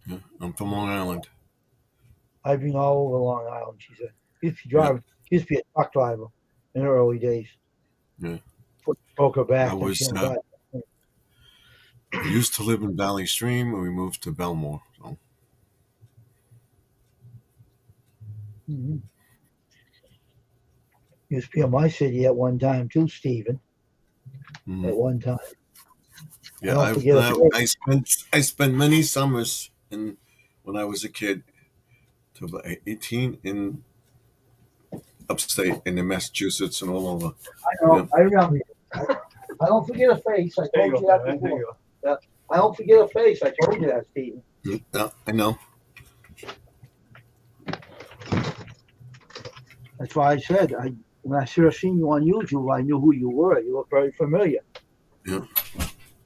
yeah, I'm from Long Island. I've been all over Long Island, she said. She used to be a truck driver in her early days. Yeah. Broke her back. I and she was. died. I used to live in Valley Stream, and we moved to Belmore. So. Mm-hmm. Used to be in my city at one time too, Stephen. Mm-hmm. At one time. Yeah, I spent many summers when I was a kid, to about 18 in upstate in the Massachusetts and all over. I know. Yeah. I remember. I don't forget a face. I told you that before. Yeah. I don't forget a face. I told you that, Stephen. Yeah, I know. That's why I said when I first seen you on YouTube, I knew who you were. You look very familiar. Yeah.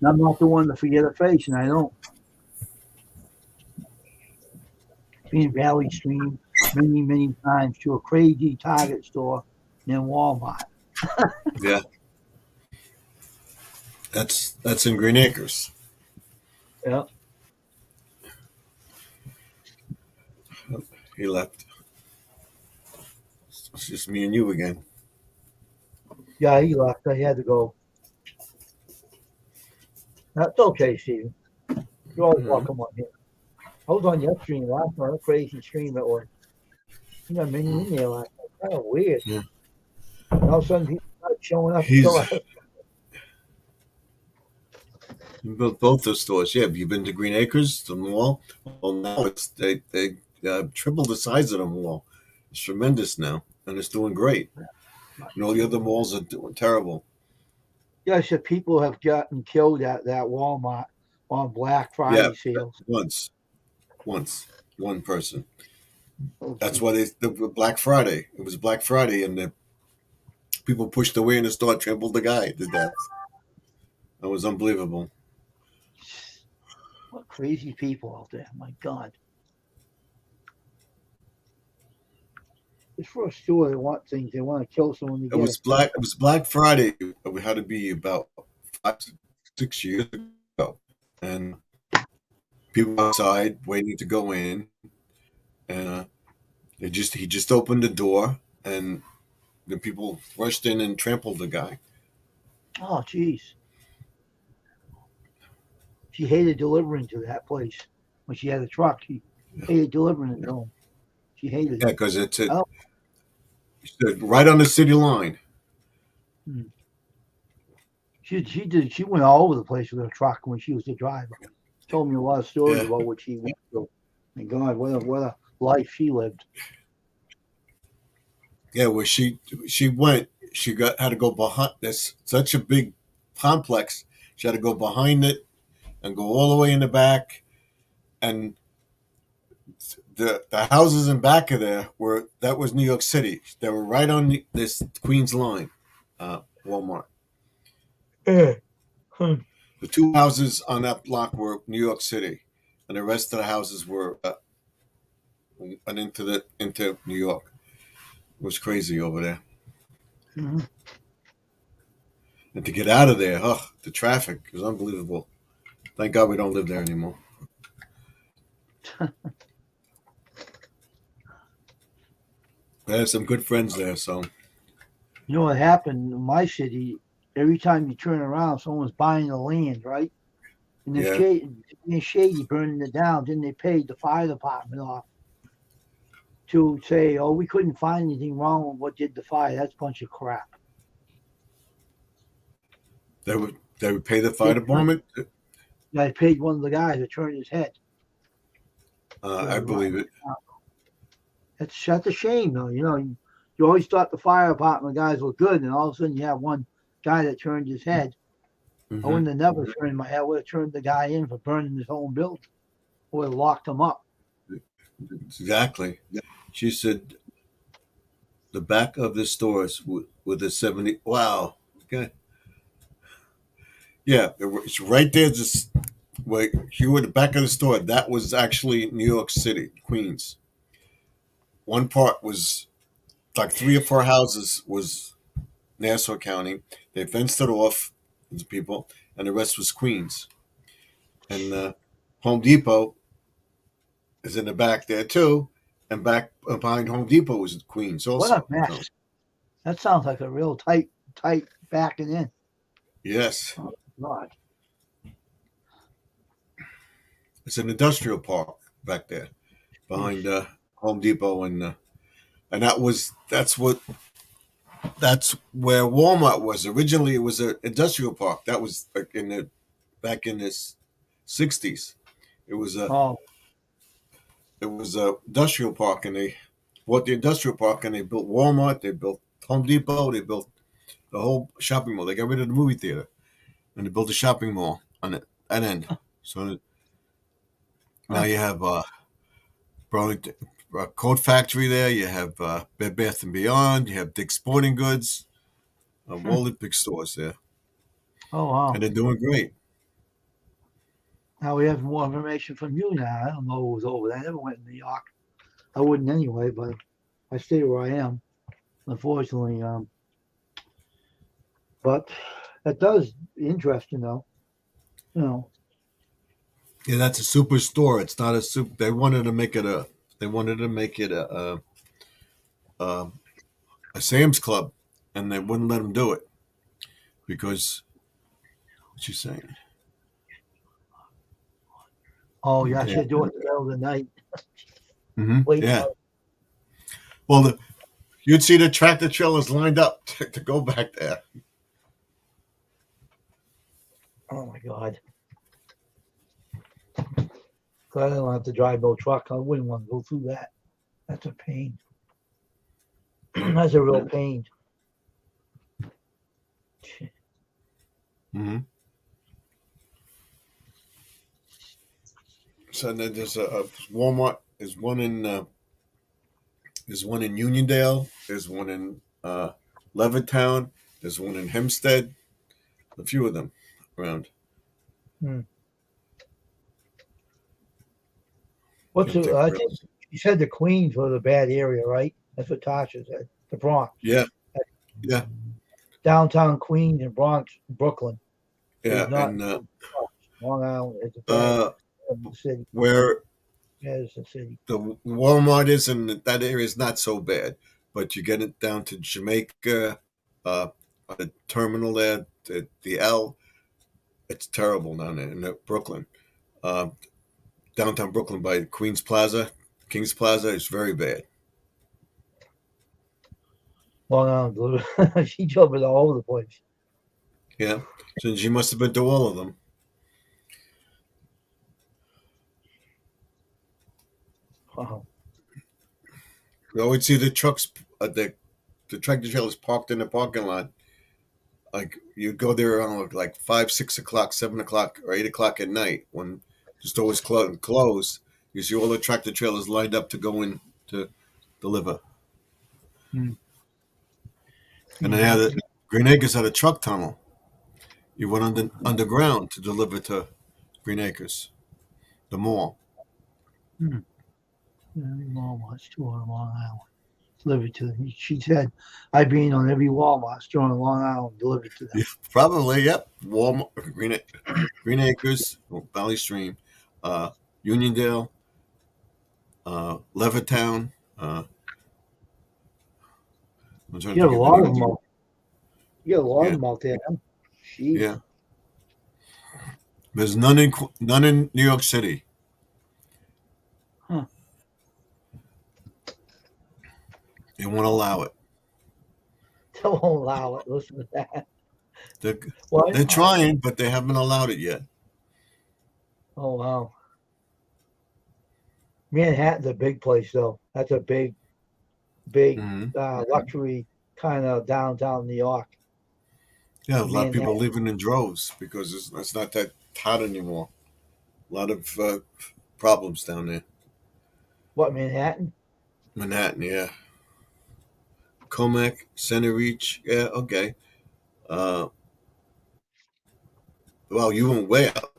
And I'm not the one to forget a face, and I don't. Been Valley Stream many, many times to a crazy Target store and then Walmart. Yeah. That's in Green Acres. Yeah. He left. It's just me and you again. Yeah, he left. I had to go. That's okay, Stephen. You're always welcome on here. I was on your stream last night. A crazy stream it was. You know, many in there like kind of weird. Yeah. And all of a sudden, people start showing up. He's he built both those stores. Yeah, have you been to Green Acres, the mall? Well, now they tripled the size of the mall. It's tremendous now, and it's doing great. And all the other malls are doing terrible. Yeah, I said people have gotten killed at that Walmart on Black Yeah, Friday sales. once, once, one person. Oh, That's why the Black Friday. It was Black Friday, and the people pushed away in the store, trampled the guy to death. That was unbelievable. what crazy people out there. My God. It's for a store. They want things. They want to kill someone to It get was it. Black. It was Black Friday. It had to be about 5, 6 years ago, and people outside waiting to go in, and he just opened the door, and the people rushed in and trampled the guy. Oh, jeez. She hated delivering to that place when she had a truck. She hated delivering it to them. She hated Yeah, it. because it's Oh, right on the city line. hmm. She went all over the place with her truck when she was the driver. Told me a lot of stories Yeah, about what she went through. And God, what a life she lived. yeah. Where she went, she got had to go behind. There's such a big complex. She had to go behind it and go all the way in the back, and the houses in back of there were that was New York City. They were right on this Queens line, Walmart. Eh, hmm. The two houses on that block were New York City, and the rest of the houses were and into New York. It was crazy over there. Mhm. And to get out of there, oh, the traffic is unbelievable. Thank God we don't live there anymore. I have some good friends there, so You know what happened in my city? Every time you turn around, someone's buying the land, right? And the yeah, shady burning it down. Then they paid the fire department off to say, "Oh, we couldn't find anything wrong with what did the fire." That's a bunch of crap. they would pay the fire They department. I paid one of the guys to turn his head I for believe it. that's a shame, though. You always thought the fire department guys were good, and all of a sudden you have one guy that turned his head. I Hmm. wouldn't have never turned my head. I would have turned the guy in for burning his whole building. I would have locked him up. Exactly. She said the back of the stores with the 70. Wow. Okay. Yeah, it's right there. Just where you were the back of the store. That was actually New York City, Queens. One part was like 3 or 4 houses was Nassau County. They fenced it off to people, and the rest was Queens. And Home Depot is in the back there too, and back behind Home Depot was Queens What a also. So mess! That sounds like a real tight backing in. yes, Oh God. it's an industrial park back there behind Jeez. Home Depot, and that's where Walmart was originally. It was an industrial park. That was like back in the '60s. It was a Oh, industrial park, and they bought the industrial park, and they built Walmart. They built Home Depot. They built the whole shopping mall. They got rid of the movie theater, and they built a shopping mall on that end. So now huh. you have Burlington Coat Factory there. You have Bed Bath and Beyond. You have Dick's Sporting Goods. All the big stores there, Oh and wow. they're doing great. Now we have more information from you now. I don't know who was over there. I never went to New York. I wouldn't anyway, but I stay where I am, unfortunately. But that does interesting though. You know. Yeah, that's a super store. It's not a super. They wanted to make it a. They wanted to make it a, a Sam's Club, and they wouldn't let them do it because what you saying? Oh yeah, I Yeah. should do it in the middle of the night, late Yeah. night. Well, you'd see the tractor trailers lined up to go back there. Oh my God. Glad I don't have to drive no truck. I wouldn't want to go through that. That's a pain. That's a real pain. Mm-hmm. So then there's a Walmart. There's one in Uniondale. There's one in Levittown. There's one in Hempstead. A few of them around. What's Can't the, think I where think else. you said the Queens was a bad area, right? That's what Tasha said. The Bronx. Yeah, yeah, Downtown Queens and Bronx, Brooklyn yeah, is not and Long Island. It's a bad city. where Bad as a city. the Walmart is in that area is not so bad, but you get it down to Jamaica, on the terminal there, the L. It's terrible down there in Brooklyn. Uh, Downtown Brooklyn by Queens Plaza, Kings Plaza is very bad. Long Island. She jumping all over the place. Yeah, so she must have been to all of them. Wow. You always see the trucks, the tractor trailers parked in the parking lot. Like you go there around like 5, 6 o'clock, 7 o'clock, or 8 o'clock at night when the stores close. You see all the tractor trailers lined up to go in to deliver. Hmm. And they had Green Acres had a truck tunnel. You went underground to deliver to Green Acres, the mall. Walmart store on Long Island. Delivered to them. She said, I've been on every Walmart store on Long Island, delivered to them. Yeah, probably, yep. Walmart, Green Acres, Valley Stream, Uniondale, Levittown. I'm trying to You have think a of lot any of other. them out. You got a lot Yeah, of them out there. Jeez. yeah. There's none in New York City. Huh. They won't allow it. They won't allow it. Listen to that. They're, What? they're trying, but they haven't allowed it yet. Oh, wow. Manhattan's a big place, though. That's a big Hmm. luxury kind of downtown New York. Yeah, a lot of people Manhattan. are leaving in droves because it's not that hot anymore. A lot of problems down there. What, Manhattan? Manhattan, yeah. Comac, Center Reach, yeah, okay. Uh, well, you went way out.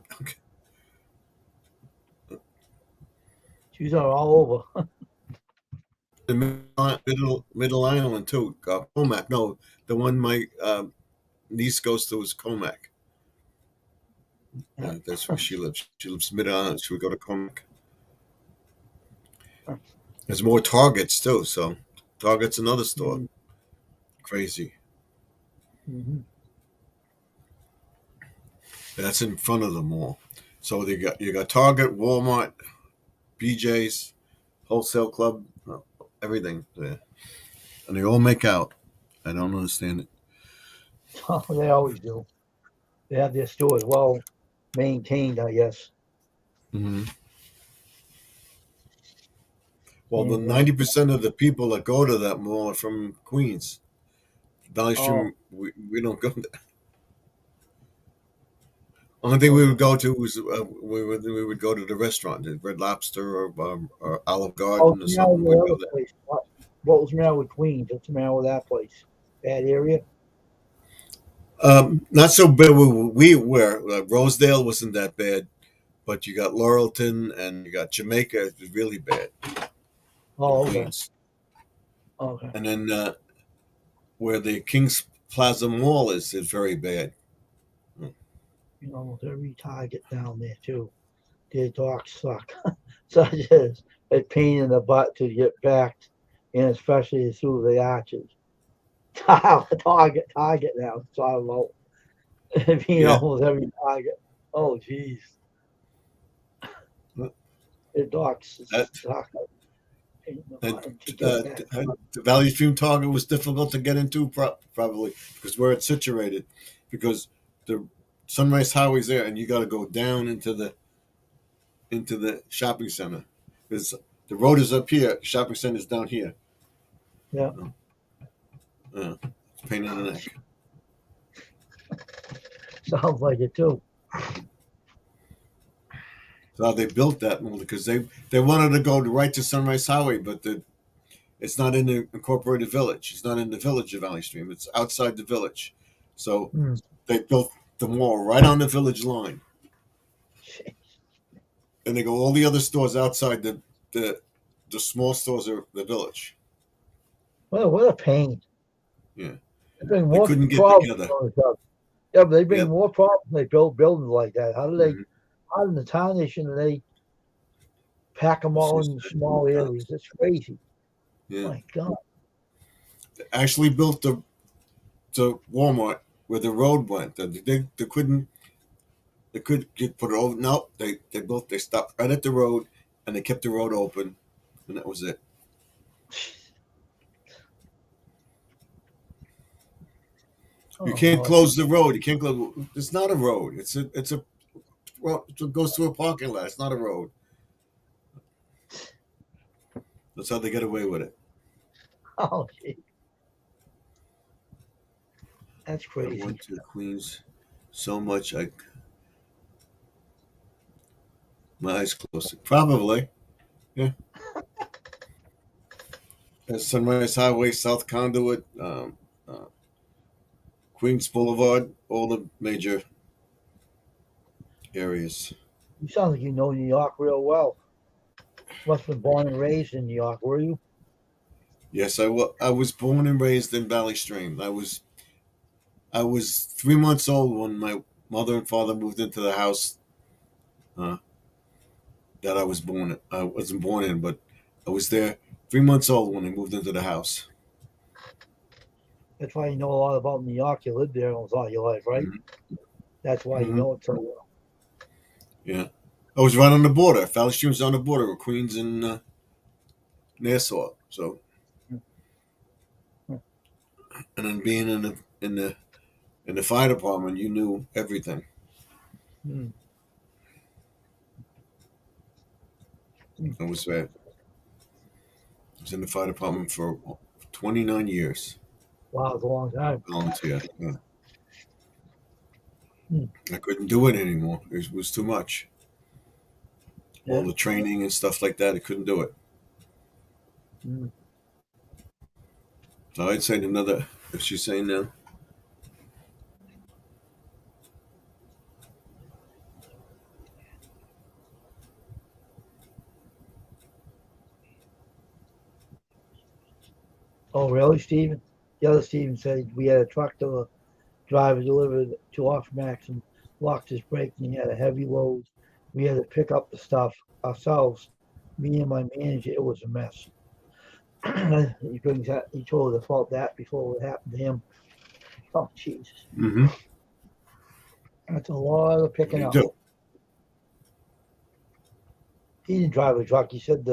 She's all over. The middle Island too. Comac, no, the one my niece goes to is Comac. That's where she lives. She lives mid island. She would go to Comac. There's more Targets too. So Target's another store. Crazy. Mm-hmm. That's in front of the mall. So you got Target, Walmart, BJ's, Wholesale Club, everything there, and they all make out. I don't understand it. Oh, they always do. They have their stores well maintained, I guess. Mm-hmm. Well, the And 90% of the people that go to that mall are from Queens. Valley oh, Stream, we don't go there. Only thing we would go to was we would go to the restaurant, the Red Lobster or Olive what's Garden or the matter something. with We'd the go other there. place? What was the matter with Queens? What's the matter with that place? Bad area? Not so bad. We were Rosedale wasn't that bad, but you got Laurelton and you got Jamaica. It was really bad in Oh, okay. Queens. Okay. And then where the Kings Plaza Mall is very bad. You know, almost every Target down there too. Their dogs suck. Such as a pain in the butt to get back, and especially through the arches. Target now. It's all about being Yeah. almost every Target. Oh, jeez. Well, The dogs That suck. And To get that. the Valley Stream Target was difficult to get into, probably because where it's situated, because the Sunrise Highway's there, and you got to go down into the shopping center. Because the road is up here, shopping center is down here. Yeah. It's a pain in the neck. Sounds like it too. So they built that one because they wanted to go right to Sunrise Highway, but it's not in the incorporated village. It's not in the village of Valley Stream. It's outside the village. So they built the mall right on the village line, and they go all the other stores outside the small stores of the village. Well, what a pain. Yeah, They bring they more couldn't get problems together. on each other. Yeah, but they bring Yep. more problems. They build buildings like that. How do they? Mhm. How in the tarnation do they pack them all in small areas? It's crazy. Yeah, My God. they actually built the Walmart where the road went. They couldn't. They could get put it over. No, they stopped right at the road, and they kept the road open, and that was it. You can't close the road. You can't close. It's not a road. It's a well, it goes through a parking lot. It's not a road. That's how they get away with it. Oh, gee. That's I crazy. went to Queens so much. My eyes closed. Probably, yeah. Sunrise Highway, South Conduit, Queens Boulevard, all the major areas. You sound like you know New York real well. Must have been born and raised in New York, were you? Yes, I was born and raised in Valley Stream. I was 3 months old when my mother and father moved into the house that I was born in. I wasn't born in, but I was there 3 months old when they moved into the house. That's why you know a lot about New York. You lived there almost all your life, right? Mm-hmm. That's why you know it so well. Yeah. I was right on the border. Valley Stream's on the border with Queens and Nassau. So, and then being in the fire department, you knew everything. Hmm. I was in the fire department for 29 years. Wow, it's a long time. Volunteer. Yeah. Hmm. I couldn't do it anymore. It was too much. Yeah. All the training and stuff like that, I couldn't do it. Hmm. So I'd say another, if she's saying now. Oh, really, Stephen? The other Stephen said we had a truck driver delivered to off max and locked his brake, and he had a heavy load. We had to pick up the stuff ourselves. Me and my manager, it was a mess. He told us about that before it happened to him. Oh, Jesus. Mm-hmm. That's a lot of picking You up. do. He didn't drive a truck. He said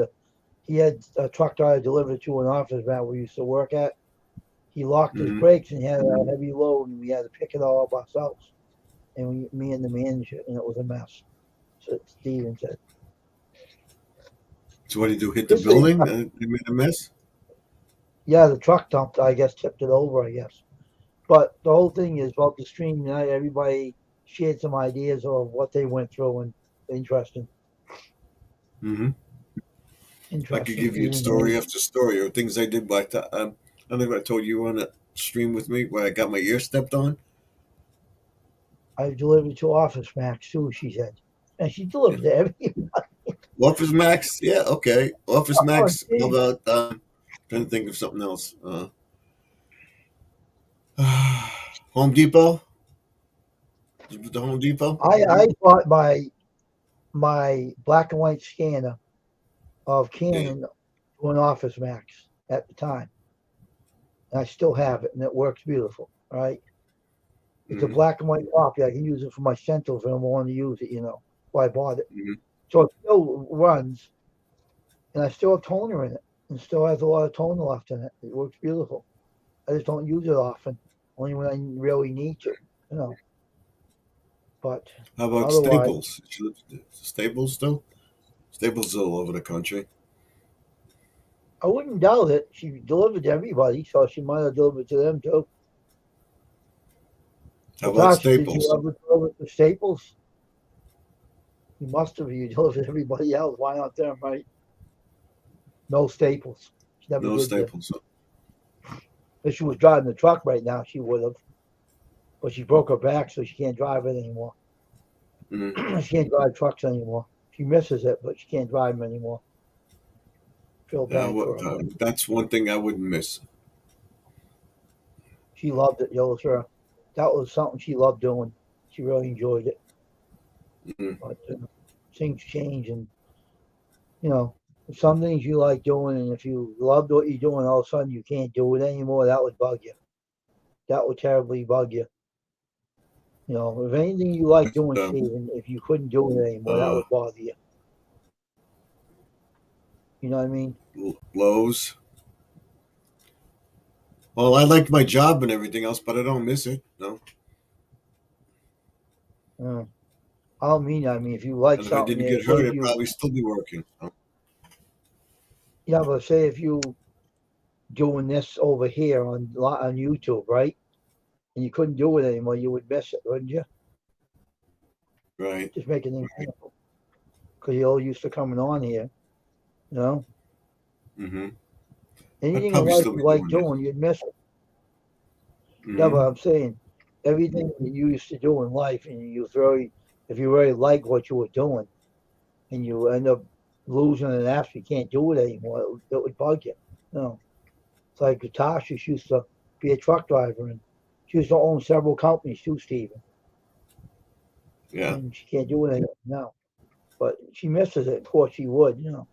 he had a truck driver delivered to an office van we used to work at. He locked his Mhm. brakes and he had a heavy load, and we had to pick it all up ourselves. And me and the manager, and it was a mess. So Steven said, So what did you do? Hit the This is- building and they made a mess? yeah, the truck dumped, I guess, tipped it over, I guess. But the whole thing is about the stream tonight. Everybody shared some ideas of what they went through, and interesting. Mm-hmm. I Interesting. could give you story after story or things I did. But I think I told you on a stream with me where I got my ear stepped on. I delivered to Office Max too, she said. And she delivered to everybody. Office Max, yeah, okay. Office Max. geez. How about trying to think of something else? Home Depot. The Home Depot. I bought my black and white scanner of Canon to an Office Max at the time. And I still have it, and it works beautiful. All right. It's a Mhm. black and white copy. I can use it for my centers when I want to use it, So I bought it. Mhm. So it still runs, and I still have toner in it. and still has a lot of toner left in it. It works beautiful. I just don't use it often, only when I really need to, you know. But How about otherwise, Staples? Staples still? Staples is all over the country. I wouldn't doubt it. She delivered to everybody, so she might have delivered to them too. How about Natasha, did you Staples? ever deliver to Staples? You must have. You delivered to everybody else. Why not them, right? No Staples. She never No did there. Staples. If she was driving the truck right now, she would have. But she broke her back, so she can't drive it anymore. Mm. She can't drive trucks anymore. She misses it, but she can't drive them anymore. Feel bad for her. That's one thing I wouldn't miss. She loved it. Yo, sure. That was something she loved doing. She really enjoyed it. Mm. But things change, and you know, some things you like doing, and if you loved what you're doing, all of a sudden you can't do it anymore. That would bug you. That would terribly bug you. You know, if anything you like doing, Stephen, if you couldn't do it anymore, that would bother you. You know what I mean? Lowe's. Well, I like my job and everything else, but I don't miss it. No. I don't mean that. I mean, if you like And if I something, didn't get say hurt, if I'd you, probably still be working. yeah, but say if you doing this over here on YouTube, right? And you couldn't do it anymore, you would miss it, wouldn't you? Right. Just make an example, because you're all used to coming on here, you know. Mm-hmm. I'd Anything in probably life still you be like doing doing, you'd miss it. Yeah, Mm-hmm. but I'm saying everything that you used to do in life, and if you really like what you were doing, and you end up losing it after you can't do it anymore, it would bug you. You know, it's like Natasha. She used to be a truck driver, and she used to own several companies too, Stephen. Yeah. And she can't do it anymore now. But she misses it. Of course, she would. You know,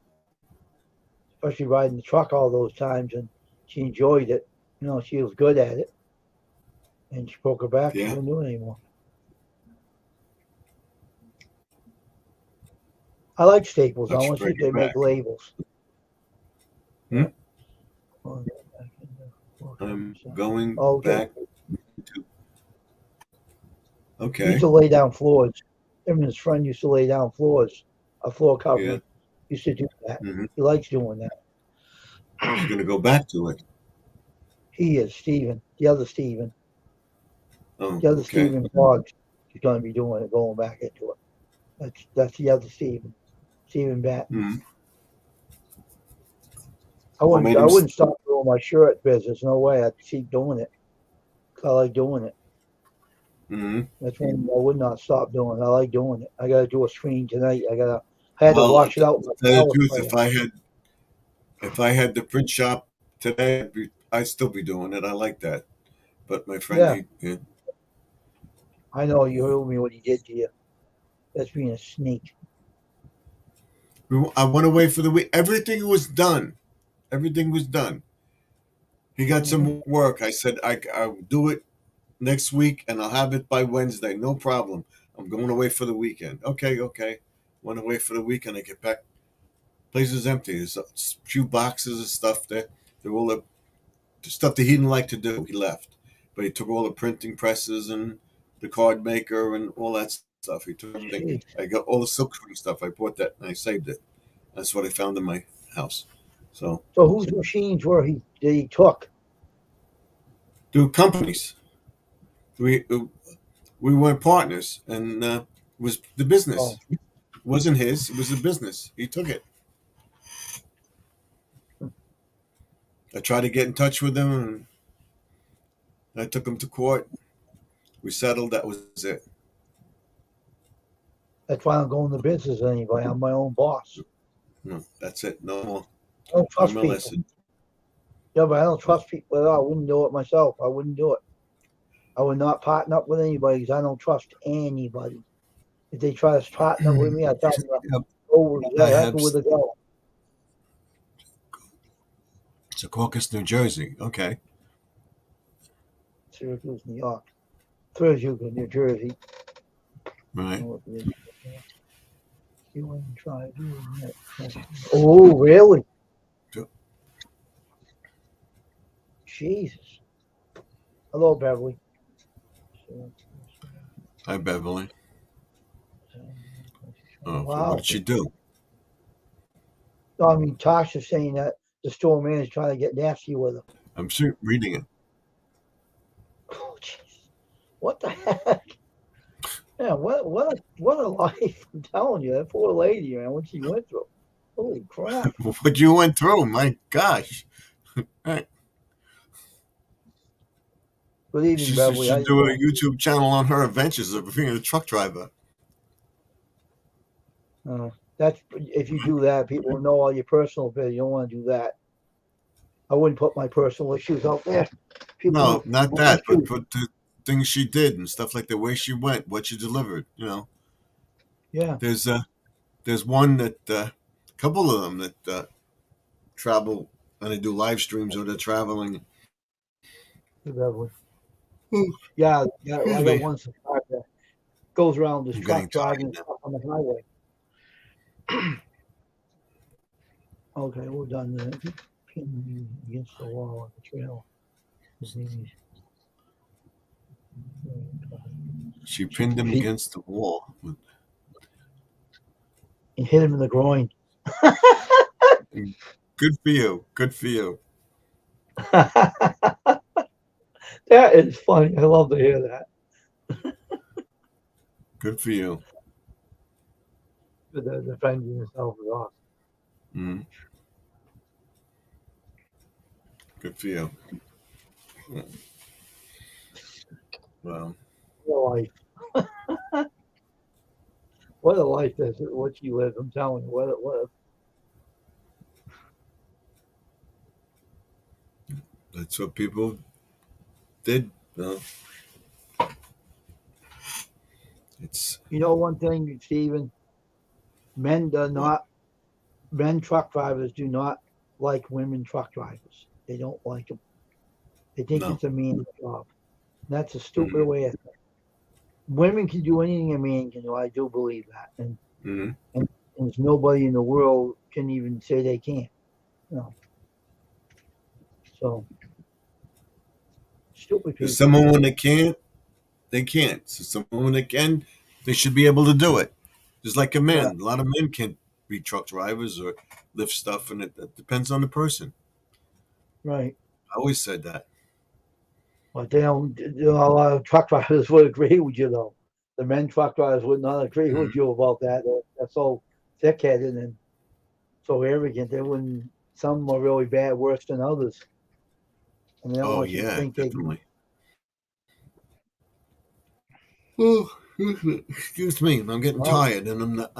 especially riding the truck all those times, and she enjoyed it. You know, she was good at it, and she broke her back. She Yeah. couldn't do it anymore. I like Staples. I Let you want to see break if it they back. make labels. Hmm? Yeah. I'm going Okay. back to. He used Okay. to lay down floors. Him and his friend used to lay down floors, a floor Yeah. covering. Used to do that. Mm-hmm. He likes doing that. He's going to go back to it. He is Stephen, the other Stephen, Oh, the other okay. Stephen Boggs. He's going to be doing it, going back into it. That's the other Stephen, Stephen Batten. Mm-hmm. I What wouldn't made I him? wouldn't stop doing my shirt business. No way. I'd keep doing it. I like doing it. Mm-hmm. That's one I would not stop doing. I like doing it. I got to do a screen tonight. I had to Well, wash it to out with my tell you the power truth, sprayer. if I had the print shop today, I'd still be doing it. I like that. But my friend, Yeah, yeah. I know you heard me what he did to you. That's being a sneak. I went away for the week. Everything was done. Everything was done. He got Mm-hmm. some work. I said I'll do it next week, and I'll have it by Wednesday. No problem. I'm going away for the weekend. Okay, okay. Went away for the weekend. I get back. Place is empty. There's a few boxes of stuff there. They're all the stuff that he didn't like to do. He left, but he took all the printing presses and the card maker and all that stuff. He took everything. Jeez. I got all the silkscreen stuff. I bought that and I saved it. That's what I found in my house. So, So whose machines were he took? do companies. We we weren't partners, and it was the business. Oh, It wasn't his. It was the business. He took it. I tried to get in touch with him, and I took him to court. We settled. That was it. that's why I don't go into business with anybody. I'm my own boss. No, that's it. No more. I don't Learn trust my people. lesson. Yeah, but I don't trust people at all. I wouldn't do it myself. I wouldn't do it. I would not partner up with anybody because I don't trust anybody. If they try to partner up with me, I tell them to Yep. go with I heck have with the go. Secaucus, New Jersey. Okay. Syracuse, New York. Syracuse, New Jersey. Right. You wouldn't try doing that. Oh, really? Jesus. Hello, Beverly. Hi, Beverly. Oh, what Wow. did she do? No, I mean, Tasha's saying that the store manager's trying to get nasty with her. I'm sure reading it. Oh, jeez. What the heck? Yeah, what a life. I'm telling you, that poor lady, man, what she went through. Holy crap. What you went through? My gosh. Right. Good evening, She Beverly. How should you do a doing? YouTube channel on her adventures of being a truck driver. That's if you do that, people will know all your personal affairs. You don't want to do that. I wouldn't put my personal issues out there. No, People not will that, but shoot. the things she did and stuff like the way she went, what she delivered. You know, Yeah, there's one that a couple of them that travel and they do live streams or they're traveling. Beverly. Ooh, Yeah, excuse I got me, one subscriber that goes around this I'm truck getting driving tired and now. stuff on the highway. Okay, we're done. Pinning me against the wall on the trail. She pinned him He against the wall. hit him in the groin. Good for you. Good for you. That is funny. I love to hear that. Good for you. The defending himself is awesome. Mm. Good for you. Well, What a life. What a life that's what you live. I'm telling you, what a that's what people did. It's you know one thing, Stephen, men do what? not men truck drivers do not like women truck drivers. They don't like them. They think No. it's a man's job. That's a stupid Mm-hmm. way of thinking. Women can do anything a man can do. I do believe that, Mm-hmm. and there's nobody in the world can even say they can't. No, so stupid There's people. someone when they can't, they can't. So someone when they can, they should be able to do it. Just like a Right, man. A lot of men can't be truck drivers or lift stuff, and it depends on the person. right. I always said that. But they don't. A lot of truck drivers would agree with you, though. The men truck drivers would not agree Mhm. with you about that. They're so thick-headed and so arrogant. They wouldn't. Some are really bad, worse than others, and they don't Oh want you to yeah, think they can. definitely. Oh, excuse me. I'm getting Well, tired, and I'm not.